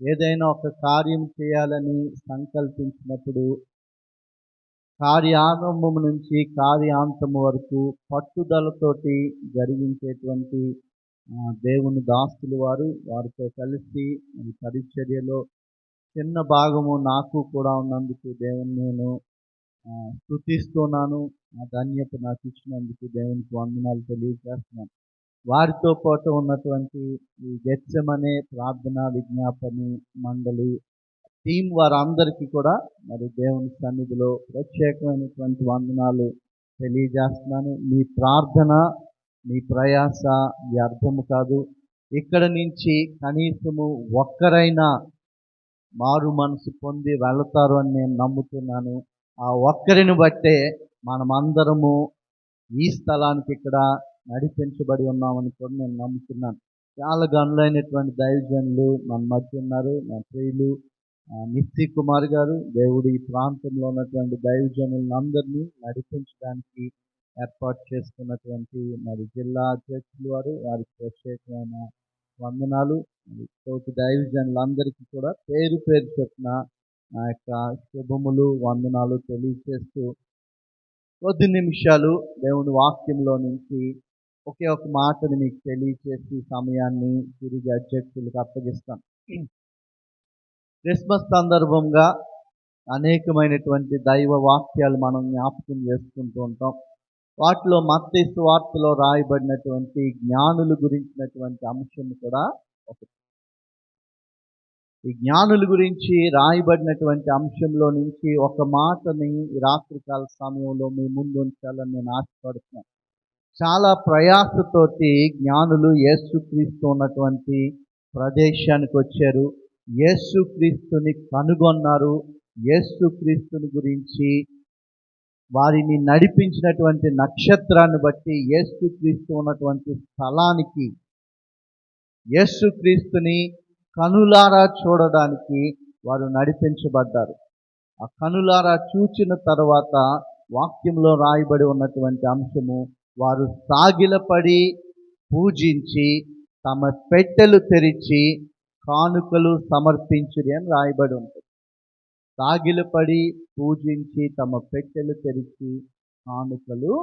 ఏదైనా ఒక కార్యం చేయాలని సంకల్పించినప్పుడు కార్యారంభం నుంచి కార్యాంతం వరకు పట్టుదలతోటి జరిగించేటువంటి దేవుని దాసులు వారితో కలిసి ఈ పరిచర్యలో చిన్న భాగము నాకు కూడా ఉన్నందుకు దేవుని నేను స్తుతిస్తున్నాను. ఆ ధన్యత నాకు ఇచ్చినందుకు దేవునికి వందనాలు తెలియజేస్తున్నాను. వారితో పాటు ఉన్నటువంటి ఈ గెత్సెమనే ప్రార్థన విజ్ఞాపన మండలి టీం వారందరికీ కూడా మరి దేవుని సన్నిధిలో ప్రత్యేకమైనటువంటి వందనాలు తెలియజేస్తున్నాను. మీ ప్రార్థన, మీ ప్రయాస వ్యర్థము కాదు. ఇక్కడ నుంచి కనీసము ఒక్కరైనా మారు మనసు పొంది వెళతారు అని నేను నమ్ముతున్నాను. ఆ ఒక్కరిని బట్టే మనమందరము ఈ స్థలానికి ఇక్కడ నడిపించబడి ఉన్నామని కూడా నేను నమ్ముతున్నాను. చాలా గనులైనటువంటి దైవజనులు మన మధ్య ఉన్నారు. నా ప్రియులు నిస్సి కుమార్ గారు, దేవుడు ఈ ప్రాంతంలో ఉన్నటువంటి దైవజనులను అందరినీ నడిపించడానికి ఏర్పాటు చేసుకున్నటువంటి మరి జిల్లా అధ్యక్షులు వారికి ప్రత్యేకమైన వందనాలు. తోటి దైవజనులందరికీ కూడా పేరు పేరు చెప్పిన నా యొక్క శుభములు, వందనాలు తెలియజేస్తూ కొద్ది నిమిషాలు దేవుని వాక్యంలో నుంచి ఒకే ఒక మాటని మీకు తెలియచేసి సమయాన్ని తిరిగి అధ్యక్షులకు అప్పగిస్తాను. క్రిస్మస్ సందర్భంగా అనేకమైనటువంటి దైవ వాక్యాలు మనం జ్ఞాపకం చేసుకుంటూ ఉంటాం. వాటిలో మత్తయి సువార్తలో రాయబడినటువంటి జ్ఞానుల గురించినటువంటి అంశం కూడా ఒకటి. ఈ జ్ఞానుల గురించి రాయబడినటువంటి అంశంలో నుంచి ఒక మాటని ఈ రాత్రికాల సమయంలో మీ ముందు ఉంచాలని నేను ఆశపడుతున్నాను. చాలా ప్రయాసతోటి జ్ఞానులు యేసుక్రీస్తు ఉన్నటువంటి ప్రదేశానికి వచ్చారు. యేసుక్రీస్తుని కనుగొన్నారు. యేసుక్రీస్తుని గురించి వారిని నడిపించినటువంటి నక్షత్రాన్ని బట్టి యేసుక్రీస్తు ఉన్నటువంటి స్థలానికి, యేసుక్రీస్తుని కనులారా చూడడానికి వారు నడిపించబడ్డారు. ఆ కనులారా చూచిన తర్వాత వాక్యంలో రాయబడి ఉన్నటువంటి అంశము, వారు సాగిలపడి పూజించి తమ పెట్టెలు తెరిచి కానుకలు సమర్పించిరి అని రాయబడి ఉంటుంది. సాగిలపడి పూజించి తమ పెట్టెలు తెరిచి కానుకలు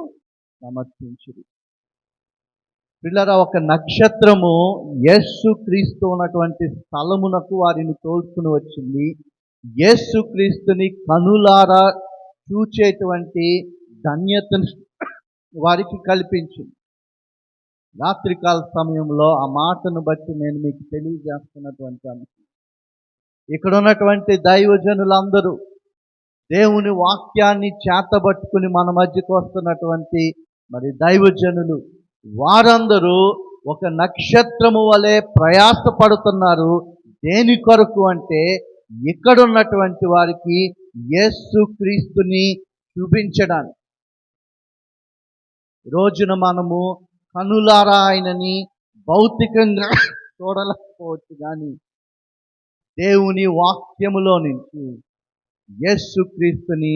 సమర్పించిరి. పిల్లరా, ఒక నక్షత్రము యేసుక్రీస్తు ఉన్నటువంటి స్థలమునకు వారిని తోడుకుని వచ్చింది. యేసుక్రీస్తుని కనులారా చూచేటువంటి ధన్యతను వారికి కల్పించింది. రాత్రికాల సమయంలో ఆ మాటను బట్టి నేను మీకు తెలియజేస్తున్నటువంటి అంశం, ఇక్కడ ఉన్నటువంటి దైవజనులందరూ దేవుని వాక్యాన్ని చేతబట్టుకుని మన మధ్యకు వస్తున్నటువంటి మరి దైవజనులు వారందరూ ఒక నక్షత్రము వలె ప్రయాసపడుతున్నారు. దేని కొరకు అంటే, ఇక్కడున్నటువంటి వారికి యేసుక్రీస్తుని చూపించడానికి. రోజున మనము కనులారా ఆయనని భౌతికంగా చూడలేకపోవచ్చు, కానీ దేవుని వాక్యములో నుంచి యేసుక్రీస్తుని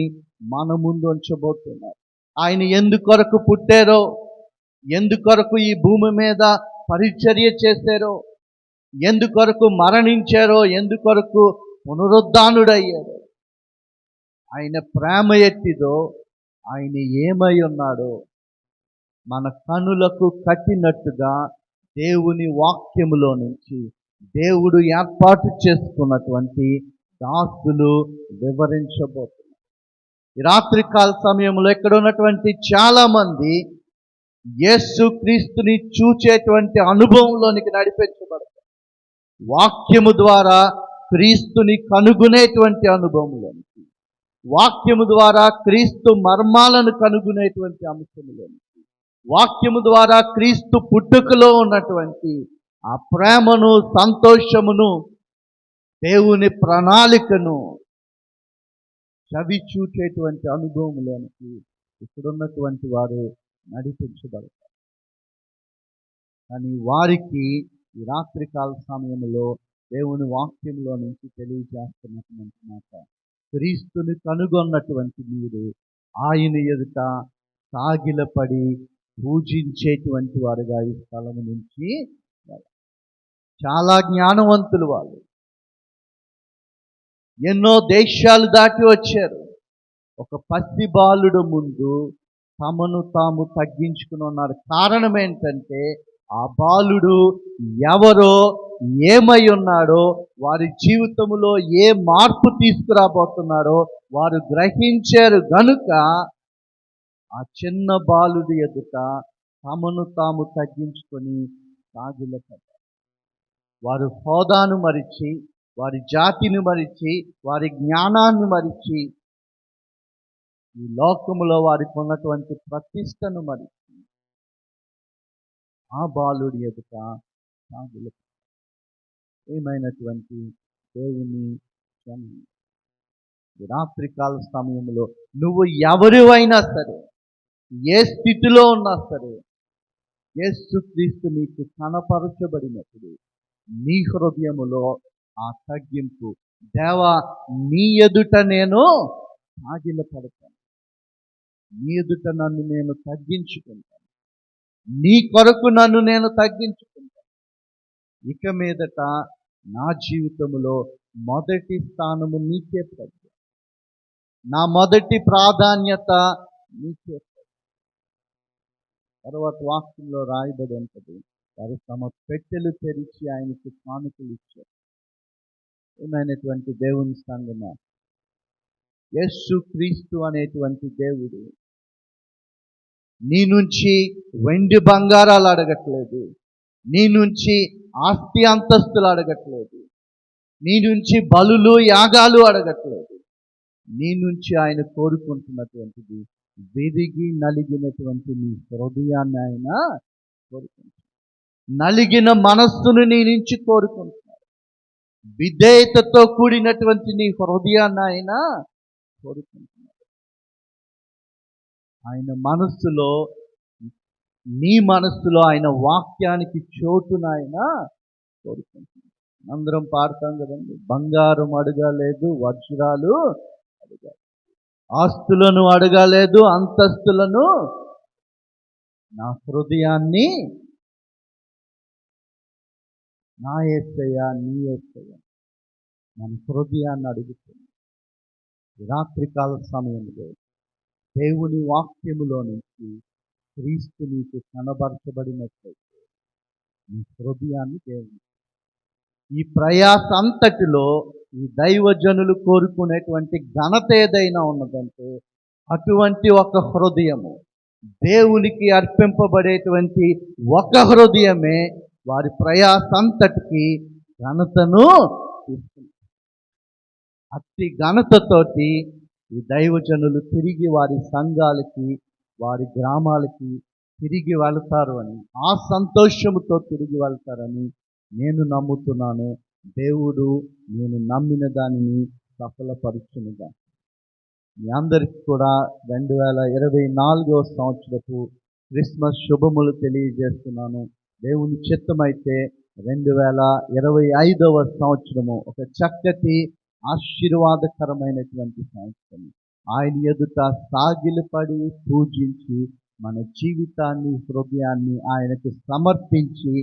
మన ముందు ఉంచబోతున్నారు. ఆయన ఎందుకొరకు పుట్టారో, ఎందుకొరకు ఈ భూమి మీద పరిచర్య చేశారో, ఎందుకొరకు మరణించారో, ఎందుకొరకు పునరుద్ధానుడయ్యారో, ఆయన ప్రేమ ఎట్టిదో, ఆయన ఏమై ఉన్నాడో మన కనులకు కట్టినట్టుగా దేవుని వాక్యములో నుంచి దేవుడు ఏర్పాటు చేసుకున్నటువంటి దాసులు వివరించబోతున్నారు. ఈ రాత్రికాల సమయంలో ఇక్కడ ఉన్నటువంటి చాలా మంది యేసు క్రీస్తుని చూచేటువంటి అనుభవంలోనికి నడిపించబడతారు. వాక్యము ద్వారా క్రీస్తుని కనుగొనేటువంటి అనుభవంలోనికి, వాక్యము ద్వారా క్రీస్తు మర్మాలను కనుగొనేటువంటి అంశంలోనికి, వాక్యము ద్వారా క్రీస్తు పుట్టుకలో ఉన్నటువంటి ఆ ప్రేమను, సంతోషమును, దేవుని ప్రణాళికను చవి చూచేటువంటి అనుభవంలోనికి ఇక్కడున్నటువంటి వారు నడిపించబడతారు. కానీ వారికి ఈ రాత్రికాల సమయంలో దేవుని వాక్యంలో నుంచి తెలియజేస్తున్నటువంటి మాట, క్రీస్తుని కనుగొన్నటువంటి మీరు ఆయన ఎదుట సాగిలపడి పూజించేటువంటి వారుగా ఈ స్థలం నుంచి చాలా జ్ఞానవంతులు వాళ్ళు. ఎన్నో దేశాలు దాటి వచ్చారు. ఒక పసి బాలుడు ముందు తమను తాము తగ్గించుకుని ఉన్నారు. కారణం ఏంటంటే ఆ బాలుడు ఎవరో, ఏమై ఉన్నాడో, వారి జీవితంలో ఏ మార్పు తీసుకురాబోతున్నాడో వారు గ్రహించారు గనుక ఆ చిన్న బాలుడి ఎదుట తమను తాము తగ్గించుకొని సాగిలపడ్డారు. వారు హోదాను మరిచి, వారి జాతిని మరిచి, వారి జ్ఞానాన్ని మరిచి, ఈ లోకములో వారికి ఉన్నటువంటి ప్రతిష్టను మరిచి ఆ బాలుడి ఎదుట సాగిలపడ్డారు. ఏమైనటువంటి దేవుని జనం, ఈ రాత్రికాల సమయంలో నువ్వు ఎవరివైనా సరే, ఏ స్థితిలో ఉన్నా సరే, యేసుక్రీస్తు నీకు కనపరచబడినప్పుడు నీ హృదయములో ఆ తగ్గింపు, దేవా నీ ఎదుట నేను సాగిలపడతాను, నీ ఎదుట నన్ను నేను తగ్గించుకుంటాను, నీ కొరకు నన్ను నేను తగ్గించుకుంటాను. ఇక మీదట నా జీవితంలో మొదటి స్థానము నీకే ప్రజ, నా మొదటి ప్రాధాన్యత నీకే. తర్వాత వాక్యంలో రాయబడి ఉంటుంది, వారు తమ పెట్టెలు తెరిచి ఆయనకు కానుకలు ఇచ్చారు. ఏమైనటువంటి దేవుని సంగమా, యేసు క్రీస్తు అనేటువంటి దేవుడు నీ నుంచి వెండి బంగారాలు అడగట్లేదు, నీ నుంచి ఆస్తి అంతస్తులు అడగట్లేదు, నీ నుంచి బలులు యాగాలు అడగట్లేదు. నీ నుంచి ఆయన కోరుకుంటున్నటువంటిది విరిగి నలిగినటువంటి నీ హృదయాన్ని ఆయన కోరుకుంటున్నాడు. నలిగిన మనస్సును నీ నుంచి కోరుకుంటున్నాడు. విధేయతతో కూడినటువంటి నీ హృదయాన్ని ఆయన కోరుకుంటున్నాడు. ఆయన మనస్సులో, నీ మనస్సులో ఆయన వాక్యానికి చోటును ఆయన కోరుకుంటున్నాడు. అందరం పాడతాం కదండి, బంగారం అడగలేదు, వజ్రాలు అడగాలి, ఆస్తులను అడగలేదు, అంతస్తులను, నా హృదయాన్ని నా యేసయ్య, నీ యేసయ్య మన హృదయాన్ని అడుగుతుంది. రాత్రికాల సమయంలో దేవుని వాక్యములో నుంచి క్రీస్తు నీకు కనబరచబడినట్లయితే నీ హృదయాన్ని దేవుని, ఈ ప్రయాస అంతటిలో ఈ దైవజనులు కోరుకునేటువంటి ఘనత ఏదైనా ఉన్నదంటే అటువంటి ఒక హృదయము, దేవునికి అర్పింపబడేటువంటి ఒక హృదయమే వారి ప్రయాస అంతటికి ఘనతను ఇస్తుంది. అతి ఘనతతోటి ఈ దైవజనులు తిరిగి వారి సంఘాలకి, వారి గ్రామాలకి తిరిగి వెళ్తారు అని, ఆ సంతోషముతో తిరిగి వెళ్తారని నేను నమ్ముతున్నాను. దేవుడు నేను నమ్మిన దానిని సఫలపరుచునుగా. మీ అందరికీ కూడా 2024 సంవత్సరపు క్రిస్మస్ శుభములు తెలియజేస్తున్నాను. దేవుని చిత్తమైతే 2025 సంవత్సరము ఒక చక్కటి ఆశీర్వాదకరమైనటువంటి సంవత్సరం. ఆయన ఎదుట సాగిలపడి పూజించి మన జీవితాన్ని, హృదయాన్ని ఆయనకు సమర్పించి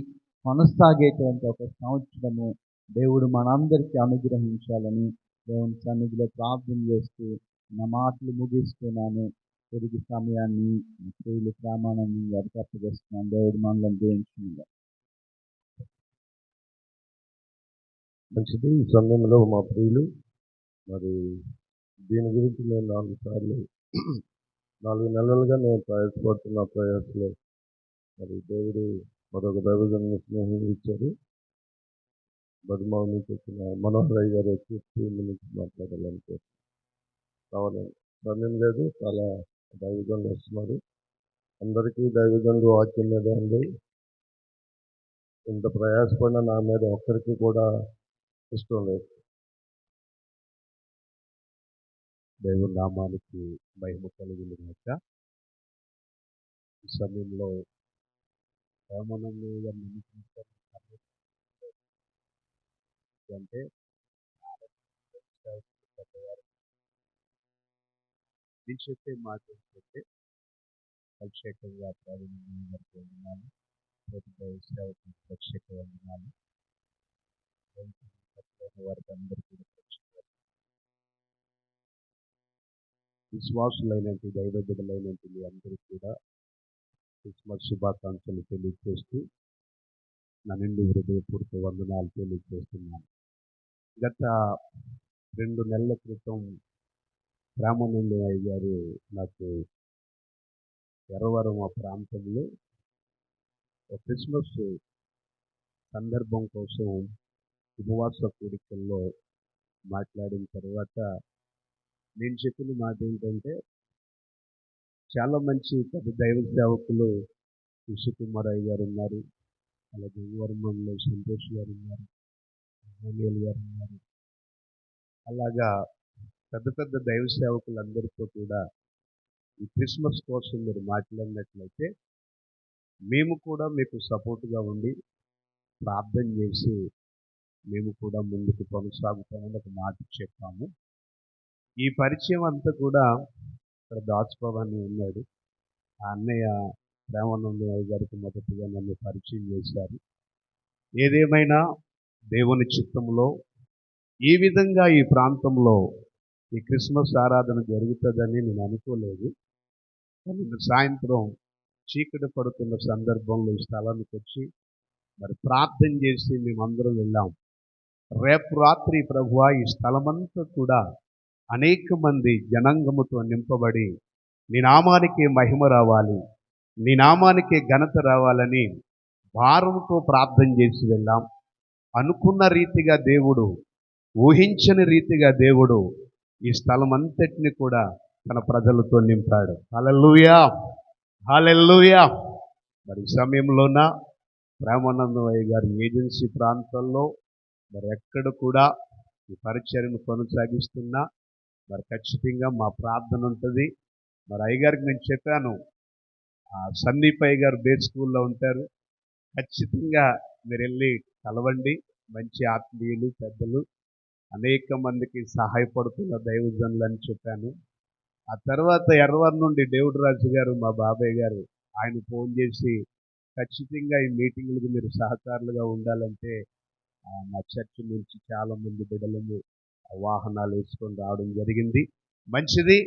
కొనసాగేటువంటి ఒక సంవత్సరము దేవుడు మనందరికీ అనుగ్రహించాలని దేవుని సన్నిధిలో ప్రార్థన చేస్తూ నా మాటలు ముగిస్తున్నాను. తిరిగి సమయాన్ని ప్రియులు ప్రామాణాన్ని గారికి అప్పగిస్తున్నాను. దేవుడు మనల్ని దీవించునుగాక. మంచిది. ఈ సమయంలో మా ప్రియులు మరి దీని గురించి నేను 4 నెలలుగా నేను ప్రయాసపడుతున్న ప్రయాసలో మరి దేవుడు మరొక దైవజనుని స్నేహం ఇచ్చారు. బదుమావు నుంచి వచ్చిన మనోహర్ రాయ్ గారు వచ్చి 2 minutes మాట్లాడాలంటే కావాలండి. సమయం లేదు, చాలా దైవజనులు వస్తున్నారు. అందరికీ దైవజనులు వాక్యం మీద ఉంది. ఇంత ప్రయాసపడిన నా మీద ఒక్కరికి కూడా ఇష్టం లేదు. దేవుని నామానికి మహిమ కలుగును గాక. ఈ సమయంలో రామానందయ్య గారిని అంటే నేను చెప్పే మాట ఏంటంటే ప్రత్యేకంగా ప్రారంభమైన గారికి వందనాలు, ప్రతి సేవకు ప్రత్యేక వందనాలు, వారికి అందరికీ విశ్వాసులైనటువంటి దైవ బిడ్డలైనటువంటి మీ అందరికీ కూడా క్రిస్మస్ శుభాకాంక్షలు తెలియజేస్తూ నా నిండు హృదయపూర్వక వందనాలు తెలియజేస్తున్నాను. గత 2 నెలల క్రితం రామానందయ్య గారు నాకు ఎర్రవరం ఆ ప్రాంతంలో ఒక క్రిస్మస్ సందర్భం కోసం ఉపవాస కూడికల్లో మాట్లాడిన తర్వాత నేను చెప్పిన మాట ఏంటంటే, చాలా మంచి పెద్ద దైవ సేవకులు సుకుమారయ్య గారు ఉన్నారు, అలాగే వర్మంలో సంతోష్ గారు ఉన్నారు, మాన్యుల్ గారు ఉన్నారు. అలాగా పెద్ద పెద్ద దైవ సేవకులందరితో కూడా ఈ క్రిస్మస్ కోసం మీరు మాట్లాడినట్లయితే మేము కూడా మీకు సపోర్ట్గా ఉండి ప్రార్థన చేసి మేము కూడా ముందుకు కొనసాగుతామని ఒక మాట చెప్పాము. ఈ పరిచయం అంతా కూడా ఇక్కడ దాచుకోవాలని ఉన్నాడు. ఆ అన్నయ్య రామానందయ్య గారికి మొదటిగా నన్ను పరిచయం చేశారు. ఏదేమైనా దేవుని చిత్తంలో ఈ విధంగా ఈ ప్రాంతంలో ఈ క్రిస్మస్ ఆరాధన జరుగుతుందని నేను అనుకోలేదు. నిన్న సాయంత్రం చీకటి పడుతున్న సందర్భంలో ఈ స్థలానికి వచ్చి మరి ప్రార్థన చేసి మేమందరం వెళ్ళాం. రేపు రాత్రి ప్రభువా ఈ స్థలమంతా కూడా అనేక మంది జనాంగముతో నింపబడి నీ నామానికి మహిమ రావాలి, నీ నామానికి ఘనత రావాలని భారంతో ప్రార్థన చేసి వెళ్ళాం. అనుకున్న రీతిగా దేవుడు, ఊహించని రీతిగా దేవుడు ఈ స్థలం అంతటిని కూడా తన ప్రజలతో నింపాడు. హల్లెలూయా, హల్లెలూయా. మరి ఈ సమయంలోన రామానందయ్య గారి ఏజెన్సీ ప్రాంతాల్లో మరి ఎక్కడ కూడా ఈ పరిచర్యను కొనసాగిస్తున్నా మరి ఖచ్చితంగా మా ప్రార్థన ఉంటుంది. మరి అయ్యగారికి నేను చెప్పాను, సందీప్ అయ్య గారు బేస్ స్కూల్లో ఉంటారు, ఖచ్చితంగా మీరు వెళ్ళి కలవండి. మంచి ఆత్మీయులు, పెద్దలు, అనేక మందికి సహాయపడుతున్న దైవజనులు అని చెప్పాను. ఆ తర్వాత ఎర్రవారి నుండి దేవుడు రాజు గారు, మా బాబాయ్ గారు, ఆయన ఫోన్ చేసి ఖచ్చితంగా ఈ మీటింగులకు మీరు సహకారులుగా ఉండాలంటే మా చర్చి నుంచి చాలామంది బిడ్డలను వాహనాలు వేసుకొని రావడం జరిగింది. మంచిది.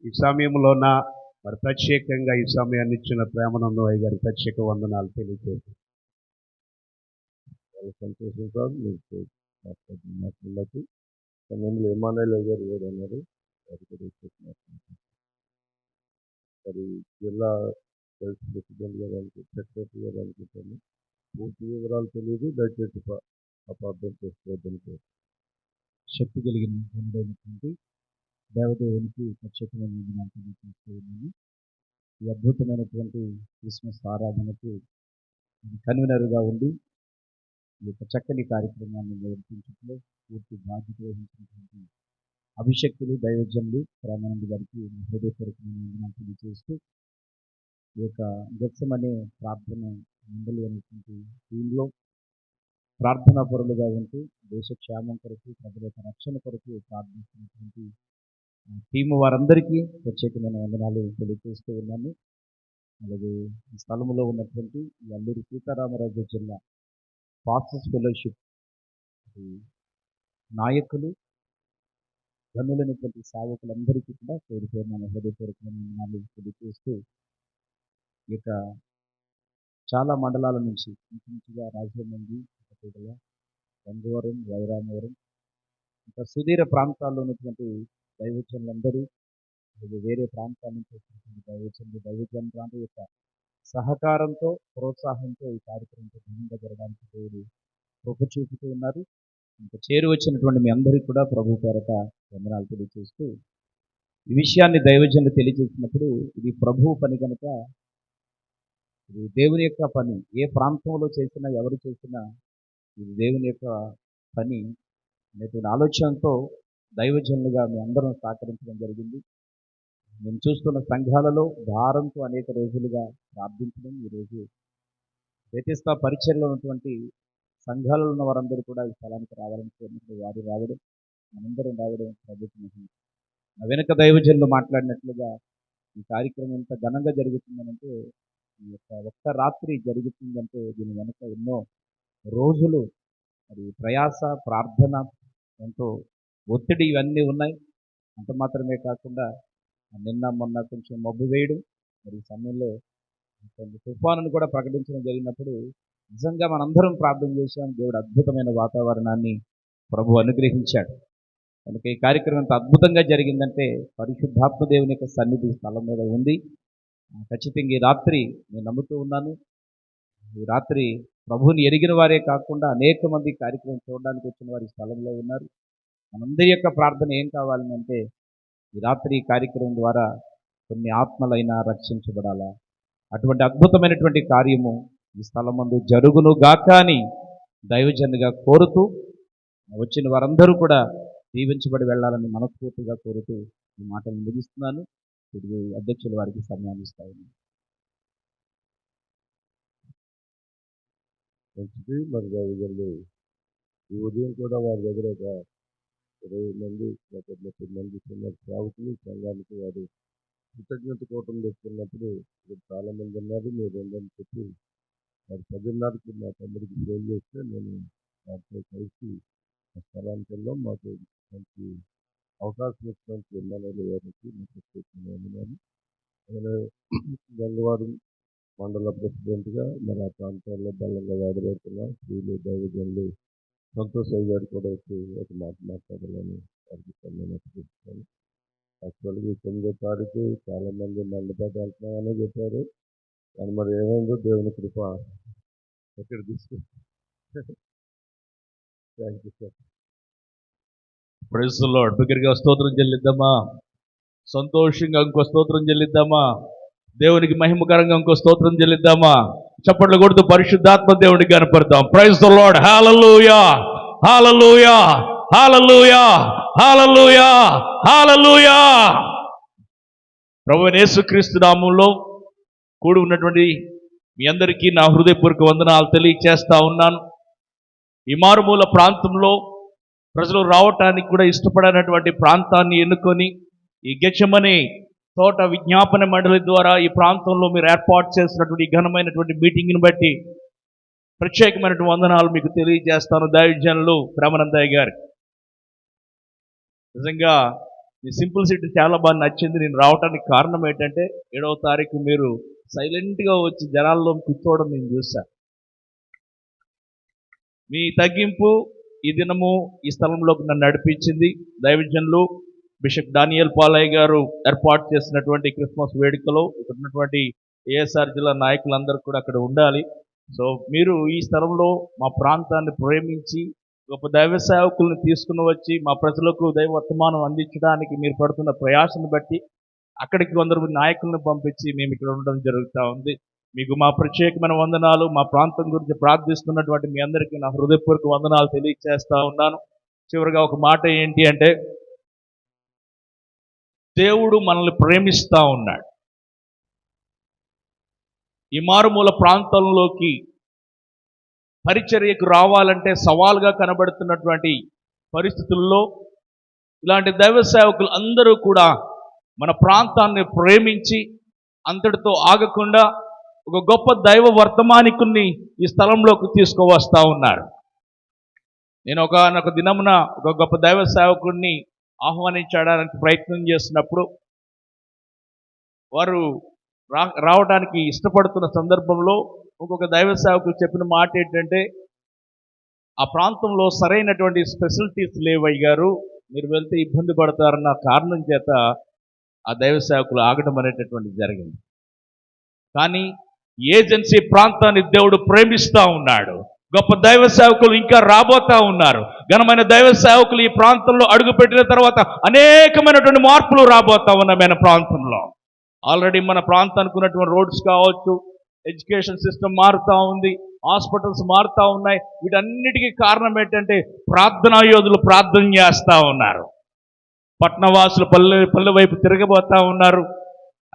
ఈ సమయంలోన మరి ప్రత్యేకంగా ఈ సమయాన్ని ఇచ్చిన ప్రేమానందయ్య గారి ప్రత్యేక వందనాలు తెలియజేస్తాను. చాలా సంతోషం సార్. మీకు మాట్లాడుతున్నట్టు సమయంలో ఎమ్మానుయేల్ గారు కూడా ఉన్నారు. మరి జిల్లా వైస్ ప్రెసిడెంట్ గారు సెక్రటరీ గారు అనుకుంటాను. పూర్తి వివరాలు తెలియదు, దయచేసి అపార్థం చేసుకోవద్దని. శక్తి కలిగిన దేవుడైనటువంటి దేవదేవునికి ప్రత్యేకమైన వందనాలు తెలియజేస్తూ ఉన్నాను. ఈ అద్భుతమైనటువంటి క్రిస్మస్ ఆరాధనకు కన్వీనర్గా ఉండి ఈ యొక్క చక్కని కార్యక్రమాన్ని నిర్వహించడంలో పూర్తి బాధ్యత వహించినటువంటి అభిషక్తులు, దైవజనులు రామానంద గారికి హృదయపూర్వకమైన వందనాలు తెలియజేస్తూ ఈ యొక్క గెత్సెమనే ప్రార్థన మండలి అనేటువంటి టీంలో ప్రార్థనా పరులుగా ఉంటూ దేశ క్షేమం కొరకు, ప్రజల యొక్క రక్షణ కొరకు ప్రార్థిస్తున్నటువంటి టీము వారందరికీ ప్రత్యేకమైన వందనాలు తెలియజేస్తూ ఉన్నాను. అలాగే ఈ స్థలంలో ఉన్నటువంటి ఈ అల్లూరి సీతారామరాజు జిల్లా పాస్టర్స్ ఫెలోషిప్ నాయకులు, గనులైనటువంటి సేవకులందరికీ కూడా పేరు పేరున నా హృదయపూర్వకమైన వందనాలు తెలియజేస్తూ, ఈ యొక్క చాలా మండలాల నుంచి ఇంచుమించుగా రాజమండ్రి, కోటగూడ, గంగవరం, వైరామవరం, ఇంకా సుదూర ప్రాంతాల్లో ఉన్నటువంటి దైవజనులందరూ, వేరే ప్రాంతాల నుంచి వచ్చినటువంటి దైవజనులందరి యొక్క సహకారంతో, ప్రోత్సాహంతో ఈ కార్యక్రమంతో ఘనంగా జరగడానికి దేవుడు కృప చూపుతూ ఉన్నారు. ఇంకా చేరువచ్చినటువంటి మీ అందరికీ కూడా ప్రభు పేరట వందనాలు తెలియజేస్తూ, ఈ విషయాన్ని దైవజనులు తెలియజేసినప్పుడు ఇది ప్రభువు పని కనుక, ఇది దేవుని యొక్క పని. ఏ ప్రాంతంలో చేసినా, ఎవరు చేసినా ఇది దేవుని యొక్క పని అనేటువంటి ఆలోచనతో దైవజనులుగా మీ అందరం సహకరించడం జరిగింది. నేను చూస్తున్న సంఘాలలో భారంతో అనేక రోజులుగా ప్రార్థించడం, ఈరోజు వ్యతిస్తా పరిచయలో ఉన్నటువంటి సంఘాలలో ఉన్న వారందరూ కూడా ఈ స్థలానికి రావాలని కోరినప్పుడు వారు రావడం, మనందరం రావడం ప్రభుత్వం. వెనుక దైవజనులు మాట్లాడినట్లుగా ఈ కార్యక్రమం ఎంత ఘనంగా జరుగుతుందనంటే, ఈ యొక్క ఒక్క రాత్రి జరుగుతుందంటే దీని వెనుక ఎన్నో రోజులు మరి ప్రయాస, ప్రార్థన, ఎంతో ఒత్తిడి ఇవన్నీ ఉన్నాయి. అంత మాత్రమే కాకుండా నిన్న మొన్న కొంచెం మబ్బు వేయడం, మరి ఈ సమయంలో కొంచెం తుఫానును కూడా ప్రకటించడం జరిగినప్పుడు నిజంగా మనందరం ప్రార్థన చేశాం. దేవుడు అద్భుతమైన వాతావరణాన్ని ప్రభు అనుగ్రహించాడు. కనుక ఈ కార్యక్రమం ఎంత అద్భుతంగా జరిగిందంటే పరిశుద్ధాత్మ దేవుని యొక్క సన్నిధి స్థలం మీద ఉంది. ఖచ్చితంగా ఈ రాత్రి నేను నమ్ముతూ ఉన్నాను, ఈ రాత్రి ప్రభువుని ఎరిగిన వారే కాకుండా అనేక మంది కార్యక్రమం చూడడానికి వచ్చిన వారి స్థలంలో ఉన్నారు. మనందరి యొక్క ప్రార్థన ఏం కావాలని అంటే, ఈ రాత్రి ఈ కార్యక్రమం ద్వారా కొన్ని ఆత్మలైనా రక్షించబడాలా, అటువంటి అద్భుతమైనటువంటి కార్యము ఈ స్థలం ముందు జరుగును గాక అని దైవజనుగా కోరుతూ, వచ్చిన వారందరూ కూడా దీవించబడి వెళ్ళాలని మనస్ఫూర్తిగా కోరుతూ ఈ మాటలు ముగిస్తున్నాను. తిరిగి అధ్యక్షుల వారికి సమయాన్ని ఇస్తాను. మంచిది. మరి దైవజనులు ఈ ఉదయం కూడా వారి దగ్గర ఒక 20 మంది, 30 మంది చిన్న సేవకులు సంఘానికి వారు కృతజ్ఞత కూటం పెట్టుకున్నప్పుడు ఇక్కడ చాలా మంది ఉన్నారు, మీరు రెండని చెప్పి వారు 10:30కి మా తమ్ముడికి ఫోన్ చేస్తే నేను వారితో కలిసి ఆ స్థలానికి వెళ్ళాం. మాకు మంచి అవకాశం ఇచ్చినందుకు ఎమ్మెల్యేలు గారికి వందనాలు. అలాగే గంగవారం మండల ప్రెసిడెంట్గా మరి ఆ ప్రాంతాల్లో బలంగా వాడబడుతున్న స్త్రీలు దైవజనులు సంతోష్ అయ్య గారు కూడా వచ్చి ఒక మాట మాట్లాడాలని వారికి సమయం. యాక్చువల్గా 9వ తారీఖు చాలా మంది మండపాటి వెళ్తున్నామని చెప్పారు, కానీ మరి ఏమైందో దేవుని కృప ఎక్కడ తీసుకు. Thank you sir. Praise the Lord. బిగ్గరగా స్తోత్రం చెల్లిద్దామా, సంతోషంగా ఇంకో స్తోత్రం చెల్లిద్దామా, దేవునికి మహిమకరంగా ఇంకో స్తోత్రం చెల్లిద్దామా, చప్పట్లు కొడుతూ పరిశుద్ధాత్మ దేవునికి కనపడతాం. Praise the Lord. Hallelujah, hallelujah, hallelujah, hallelujah, hallelujah. ప్రభువైన యేసుక్రీస్తు నామములో కూడి ఉన్నటువంటి మీ అందరికీ నా హృదయపూర్వక వందనాలు తెలియచేస్తా ఉన్నాను. ఈ మారుమూల ప్రాంతంలో ప్రజలు రావటానికి కూడా ఇష్టపడనటువంటి ప్రాంతాన్ని ఎన్నుకొని ఈ గెత్సెమనే తోట విజ్ఞాపన మండలి ద్వారా ఈ ప్రాంతంలో మీరు ఏర్పాటు చేసినటువంటి ఘనమైనటువంటి మీటింగ్ని బట్టి ప్రత్యేకమైనటువంటి వందనాలు మీకు తెలియజేస్తాను. దైవజనులు బ్రహ్మానందయ్య గారు, నిజంగా ఈ సింప్లిసిటీ చాలా బాగా నచ్చింది. నేను రావడానికి కారణం ఏంటంటే 7వ తారీఖు మీరు సైలెంట్గా వచ్చి జనాల్లో కూర్చోవడం నేను చూశాను. మీ తగ్గింపు ఈ దినము ఈ స్థలంలోకి నన్ను నడిపించింది. దైవజనులు బిషప్ డానియల్ పాలయ్య గారు ఏర్పాటు చేసినటువంటి క్రిస్మస్ వేడుకలో ఇక్కడ ఉన్నటువంటి ఏఎస్ఆర్ జిల్లా నాయకులందరూ కూడా అక్కడ ఉండాలి. సో మీరు ఈ స్థలంలో మా ప్రాంతాన్ని ప్రేమించి గొప్ప దైవ సేవకులను తీసుకుని వచ్చి మా ప్రజలకు దైవ వర్తమానం అందించడానికి మీరు పడుతున్న ప్రయాసను బట్టి అక్కడికి కొందరు నాయకులను పంపించి మేము ఇక్కడ ఉండడం జరుగుతూ ఉంది. మీకు మా ప్రత్యేకమైన వందనాలు. మా ప్రాంతం గురించి ప్రార్థిస్తున్నటువంటి మీ అందరికీ నా హృదయపూర్వక వందనాలు తెలియజేస్తా ఉన్నాను. చివరిగా ఒక మాట ఏంటి అంటే, దేవుడు మనల్ని ప్రేమిస్తూ ఉన్నాడు. ఈ మారుమూల ప్రాంతంలోకి పరిచర్యకు రావాలంటే సవాల్గా కనబడుతున్నటువంటి పరిస్థితుల్లో ఇలాంటి దైవ సేవకులు అందరూ కూడా మన ప్రాంతాన్ని ప్రేమించి అంతటితో ఆగకుండా ఒక గొప్ప దైవ వర్తమానికుని ఈ స్థలంలోకి తీసుకువస్తా ఉన్నారు. నేను ఒక దినమున ఒక గొప్ప దైవ సేవకుడిని ఆహ్వానించడానికి ప్రయత్నం చేసినప్పుడు వారు రావడానికి ఇష్టపడుతున్న సందర్భంలో ఇంకొక దైవ సేవకుడు చెప్పిన మాట ఏంటంటే, ఆ ప్రాంతంలో సరైనటువంటి ఫెసిలిటీస్ లేవయ్య గారు, మీరు వెళ్తే ఇబ్బంది పడతారన్న కారణం చేత ఆ దైవ సేవకులు ఆగటం అనేటటువంటి జరిగింది. కానీ ఏజెన్సీ ప్రాంతాన్ని దేవుడు ప్రేమిస్తూ ఉన్నాడు. గొప్ప దైవ సేవకులు ఇంకా రాబోతా ఉన్నారు. ఘనమైన దైవ సేవకులు ఈ ప్రాంతంలో అడుగుపెట్టిన తర్వాత అనేకమైనటువంటి మార్పులు రాబోతా ఉన్నాయి మన ప్రాంతంలో. ఆల్రెడీ మన ప్రాంతానికి ఉన్నటువంటి రోడ్స్ కావచ్చు, ఎడ్యుకేషన్ సిస్టమ్ మారుతూ ఉంది, హాస్పిటల్స్ మారుతూ ఉన్నాయి. వీటన్నిటికీ కారణం ఏంటంటే ప్రార్థనా యోధులు ప్రార్థన చేస్తూ ఉన్నారు. పట్టణవాసులు పల్లె వైపు తిరగబోతా ఉన్నారు.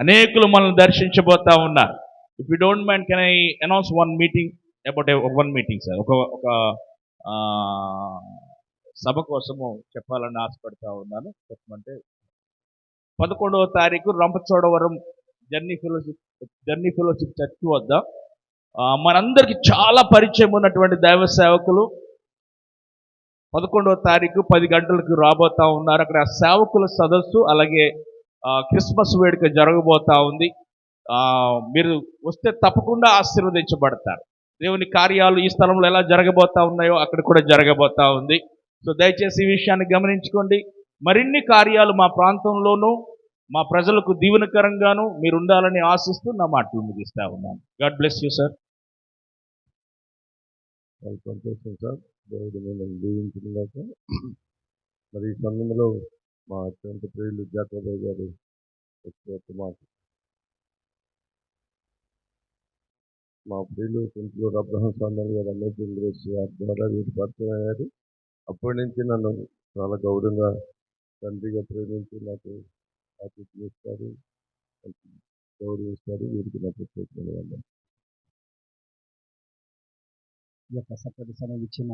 అనేకులు మనల్ని దర్శించబోతా ఉన్నారు. If you don't mind can I announce one meeting about one meeting sir. ఒక సభ కోసము చెప్పాలని ఆశపడతా ఉన్నాను. చెప్పమంటే 11వ తారీఖు రంపచోడవరం జర్నీ ఫెలోషిప్ చర్చ్ వద్ద మనందరికీ చాలా పరిచయం ఉన్నటువంటి దైవ సేవకులు 11వ తారీఖు 10 గంటలకు రాబోతా ఉన్నారు. అక్కడ సేవకుల సదస్సు, అలాగే క్రిస్మస్ వేడుక జరగబోతా ఉంది. మీరు వస్తే తప్పకుండా ఆశీర్వదించబడతారు. దేవుని కార్యాలు ఈ స్థలంలో ఎలా జరగబోతా ఉన్నాయో అక్కడ కూడా జరగబోతా ఉంది. సో దయచేసి ఈ విషయాన్ని గమనించుకోండి. మరిన్ని కార్యాలు మా ప్రాంతంలోనూ మా ప్రజలకు దీవెనకరంగాను మీరు ఉండాలని ఆశిస్తూ నా మాటలు ముగిస్తా ఉన్నాను. God bless you sir. సంతోషం సార్. దేవుడు మిమ్మల్ని దీవించినాక మరి ఈ సమయంలో మా అత్యంత ప్రియులు జాకోబాయ్ గారు వచ్చే మాట. మా ప్రియులు సింపుల్ అబ్రహం స్వామి గారు అమేజింగ్ గ్రేస్ ద్వారా వీరు పరిచయం అయ్యారు. అప్పటి నుంచి నన్ను చాలా గౌరవంగా తండ్రిగా ప్రేమించి నాకు ఆతిథ్యం ఇస్తారు, గౌరవిస్తారు. వీరికి నా ప్రత్యేకమైన వందనాలు. ఈ యొక్క చక్కటి సమయం ఇచ్చిన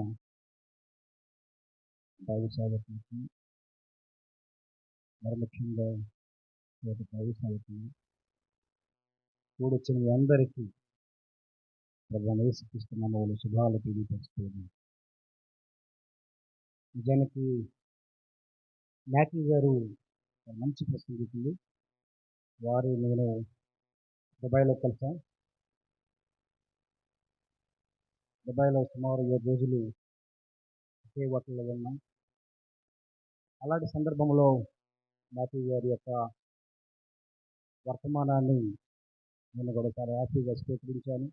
దైవ సేవకులకి, మరి ముఖ్యంగా ఈ యొక్క దైవ సేవకులు కూడొచ్చిన మీ అందరికీ ప్రభువైన యేసుక్రీస్తు నామములో శుభాలు తెలియపరుస్తున్నాను. నిజానికి మ్యాథ్యూ గారు మంచి ప్రసంగికులు. వారు నేను దుబాయ్లో కలిసాం. దుబాయ్లో సుమారు 7 రోజులు ఒకే హోటల్లో ఉన్నాం. అలాంటి సందర్భంలో మ్యాథ్యూ గారి యొక్క వర్తమానాన్ని నేను కూడా చాలా హ్యాపీగా స్వీకరించాను.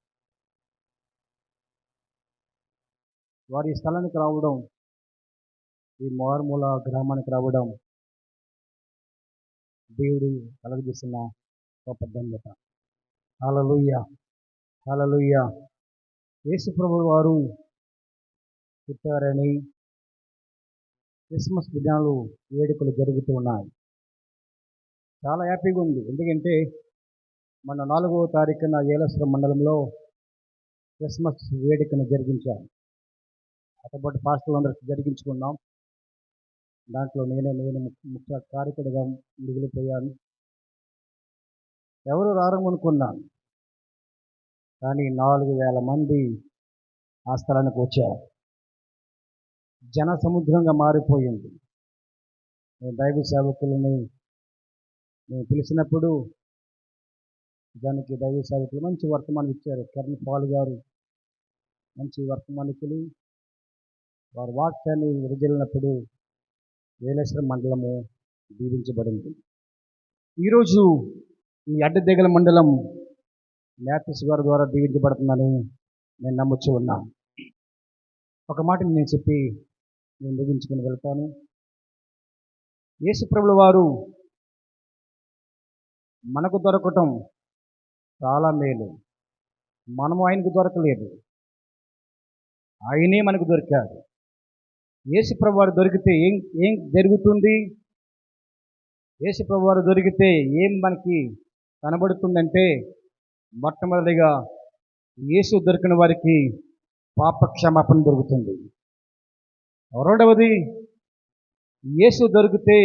వారి స్థలానికి రావడం, ఈ మారుమూల గ్రామానికి రావడం దేవుడు కలగజేసిన గొప్ప ధన్యత. హల్లెలూయా, హల్లెలూయా. యేసు ప్రభువు వారు పుట్టారని క్రిస్మస్ దినాలు వేడుకలు జరుగుతూ ఉన్నాయి. చాలా హ్యాపీగా ఉంది. ఎందుకంటే మన 4వ తారీఖున ఏలశ్వరం మండలంలో క్రిస్మస్ వేడుకను జరిగించాం. అతపాటు పాస్టర్లందరికీ జరిగించుకున్నాం. దాంట్లో నేను ముఖ్య కార్యకుడిగా మిగిలిపోయాను. ఎవరు రారనుకున్నాను, కానీ 4,000 మంది ఆ స్థలానికి వచ్చారు. జన సముద్రంగా మారిపోయింది. నేను దైవ సేవకులని నేను పిలిచినప్పుడు దానికి దైవ సేవకులు మంచి వర్తమానం ఇచ్చారు. కిరణ్ పాల్ గారు మంచి వర్తమానికులు. వారు వాక్యాన్ని విరజిల్లినప్పుడు ఏలేశ్వరం మండలము దీవించబడింది. ఈరోజు ఈ అడ్డదిగల మండలం మ్యాథ్యూస్ గారి ద్వారా దీవించబడుతుందని నేను నమ్ముతూ ఉన్నాను. ఒక మాట నేను చెప్పి నేను ముగించుకుని వెళ్తాను. యేసు ప్రభుల వారు మనకు దొరకటం చాలా మేలు. మనము ఆయనకు దొరకలేదు, ఆయనే మనకు దొరికాడు. యేసు ప్రభు వారు దొరికితే ఏం జరుగుతుంది? యేసు ప్రభు వారు దొరికితే ఏం మనకి కనబడుతుందంటే, మొట్టమొదటిగా యేసు దొరికిన వారికి పాప క్షమాపణ దొరుకుతుంది. రెండవది, యేసు దొరికితే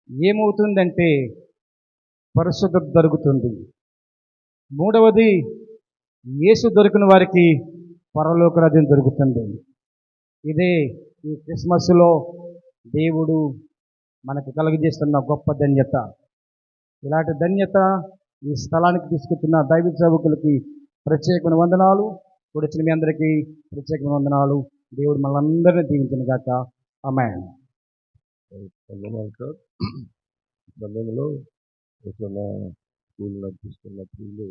ఏమవుతుందంటే పరిశుద్ధత దొరుకుతుంది. మూడవది, యేసు దొరికిన వారికి పరలోక రాజ్యం దొరుకుతుంది. ఇదే ఈ క్రిస్మస్లో దేవుడు మనకు కలుగజేస్తున్న గొప్ప ధన్యత. ఇలాంటి ధన్యత ఈ స్థలానికి తీసుకొచ్చిన దైవ సేవకులకి ప్రత్యేకమైన వందనాలు. వచ్చిన మీ అందరికీ ప్రత్యేకమైన వందనాలు. దేవుడు మనందరినీ దీవించిన గాక. ఆమేన్. వందనాలు సార్. ఈ సమయంలో ఏదైనా స్కూల్ నడిపిస్తున్న ప్రియులు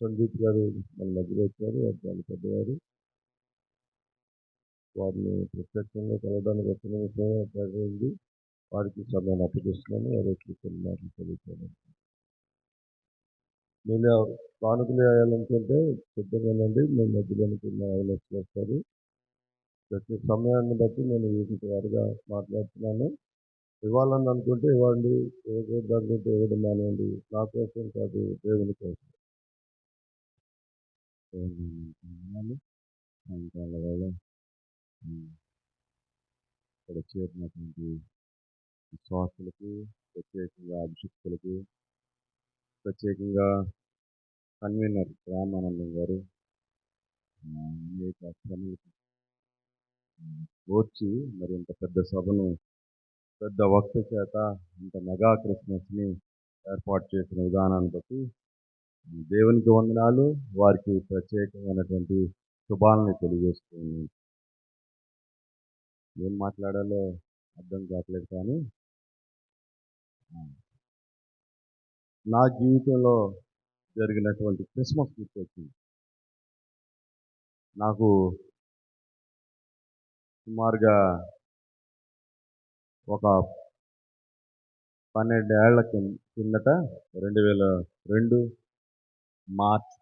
సందీప్ గారు మన మధ్యలో వచ్చారు. వాళ్ళు పెద్దవారు. వారిని ప్రత్యక్షంగా కలవడానికి వచ్చిన విషయం జరిగింది. వారికి సమయాన్ని అప్పగిస్తున్నాను. వారు వచ్చి కొన్ని మాటలు చదువుతాను. నేను కానుకలు వేయాలనుకుంటే సిద్ధమేనండి. మేము మధ్యలోనికి ఆయన వస్తారు. ప్రతి సమయాన్ని బట్టి నేను వీటి వారిగా మాట్లాడుతున్నాను. ఇవ్వాలని అనుకుంటే ఇవ్వండి, ఇవ్వకూడదు అనుకుంటే ఇవ్వడం మానేయండి. నా కోసం కాదు, దేవుని కోసం. సాయంకాల వేళ ఇక్కడ చేరినటువంటి విశ్వాసులకు, ప్రత్యేకంగా అభిషిక్తులకు, ప్రత్యేకంగా కన్వీనర్ రామానందం గారు అనేక శ్రమలకు ఓర్చి మరి ఇంత పెద్ద సభను పెద్ద వక్త చేత ఇంత మెగా క్రిస్మస్ని ఏర్పాటు చేసిన విధానాన్ని బట్టి దేవునికి వందనాలు. వారికి ప్రత్యేకమైనటువంటి శుభాలని తెలియజేస్తుంది. ఏం మాట్లాడాలో అర్థం కావట్లేదు, కానీ నా జీవితంలో జరిగినటువంటి క్రిస్మస్ గుర్తొచ్చింది. నాకు సుమారుగా ఒక 12 ఏళ్ల కిందట 2002 మార్చ్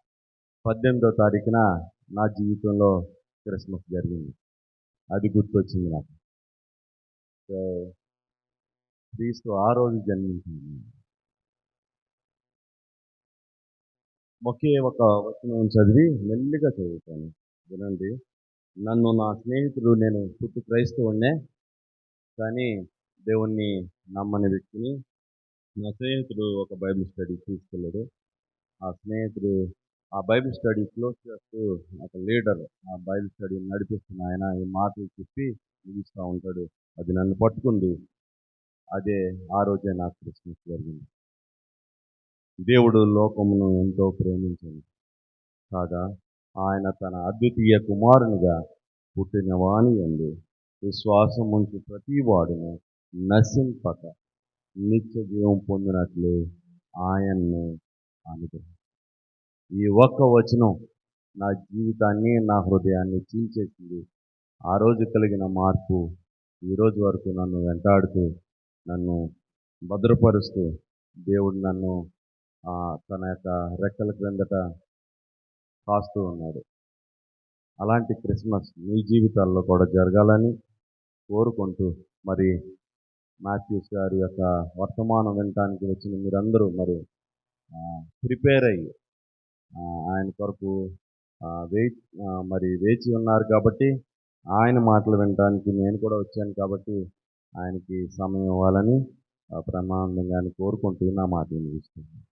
18వ తారీఖున నా జీవితంలో క్రిస్మస్ జరిగింది. అది గుర్తొచ్చింది నాకు. సో క్రీస్తు ఆ రోజు జన్మించింది. ఒకే ఒక వచనం చదివి మెల్లిగా చదువుతాను, వినండి. నన్ను నా స్నేహితుడు, నేను పుట్టు క్రైస్తవుడినే కానీ దేవుణ్ణి నమ్మని వ్యక్తిని, నా స్నేహితుడు ఒక బైబిల్ స్టడీ తీసుకెళ్ళాడు. ఆ స్నేహితుడు ఆ బైబిల్ స్టడీ క్లోజ్ చేస్తూ ఒక లీడర్ ఆ బైబిల్ స్టడీ నడిపిస్తున్న ఆయన ఈ మాటలు చెప్పి ముగిస్తూ ఉంటాడు. అది నన్ను పట్టుకుంది. అదే ఆ రోజే నాకు క్రిస్మస్ జరిగింది. దేవుడు లోకమును ఎంతో ప్రేమించింది కాగా ఆయన తన అద్వితీయ కుమారునిగా పుట్టిన వాని యందు విశ్వాసం ఉంచి ప్రతి వాడును నశింపక నిత్య జీవం పొందినట్లు ఆయన్ను అనుగ్రహించాడు. ఈ ఒక్క వచనం నా జీవితాన్ని, నా హృదయాన్ని చీల్చేసింది. ఆ రోజు కలిగిన మార్పు ఈరోజు వరకు నన్ను వెంటాడుతూ, నన్ను భద్రపరుస్తూ, దేవుడు నన్ను తన యొక్క రెక్కల క్రిందట కాస్తూ ఉన్నాడు. అలాంటి క్రిస్మస్ మీ జీవితాల్లో కూడా జరగాలని కోరుకుంటూ, మరి మాథ్యూస్ గారి యొక్క వర్తమానం వినటానికి వచ్చిన మీరందరూ మరి ప్రిపేర్ అయ్యి ఆయన కొరకు వేచి ఉన్నారు కాబట్టి, ఆయన మాటలు వినటానికి నేను కూడా వచ్చాను కాబట్టి ఆయనకి సమయం ఇవ్వాలని ప్రమాణంగా కోరుకుంటూ నా మాటలు ముగిస్తున్నాను.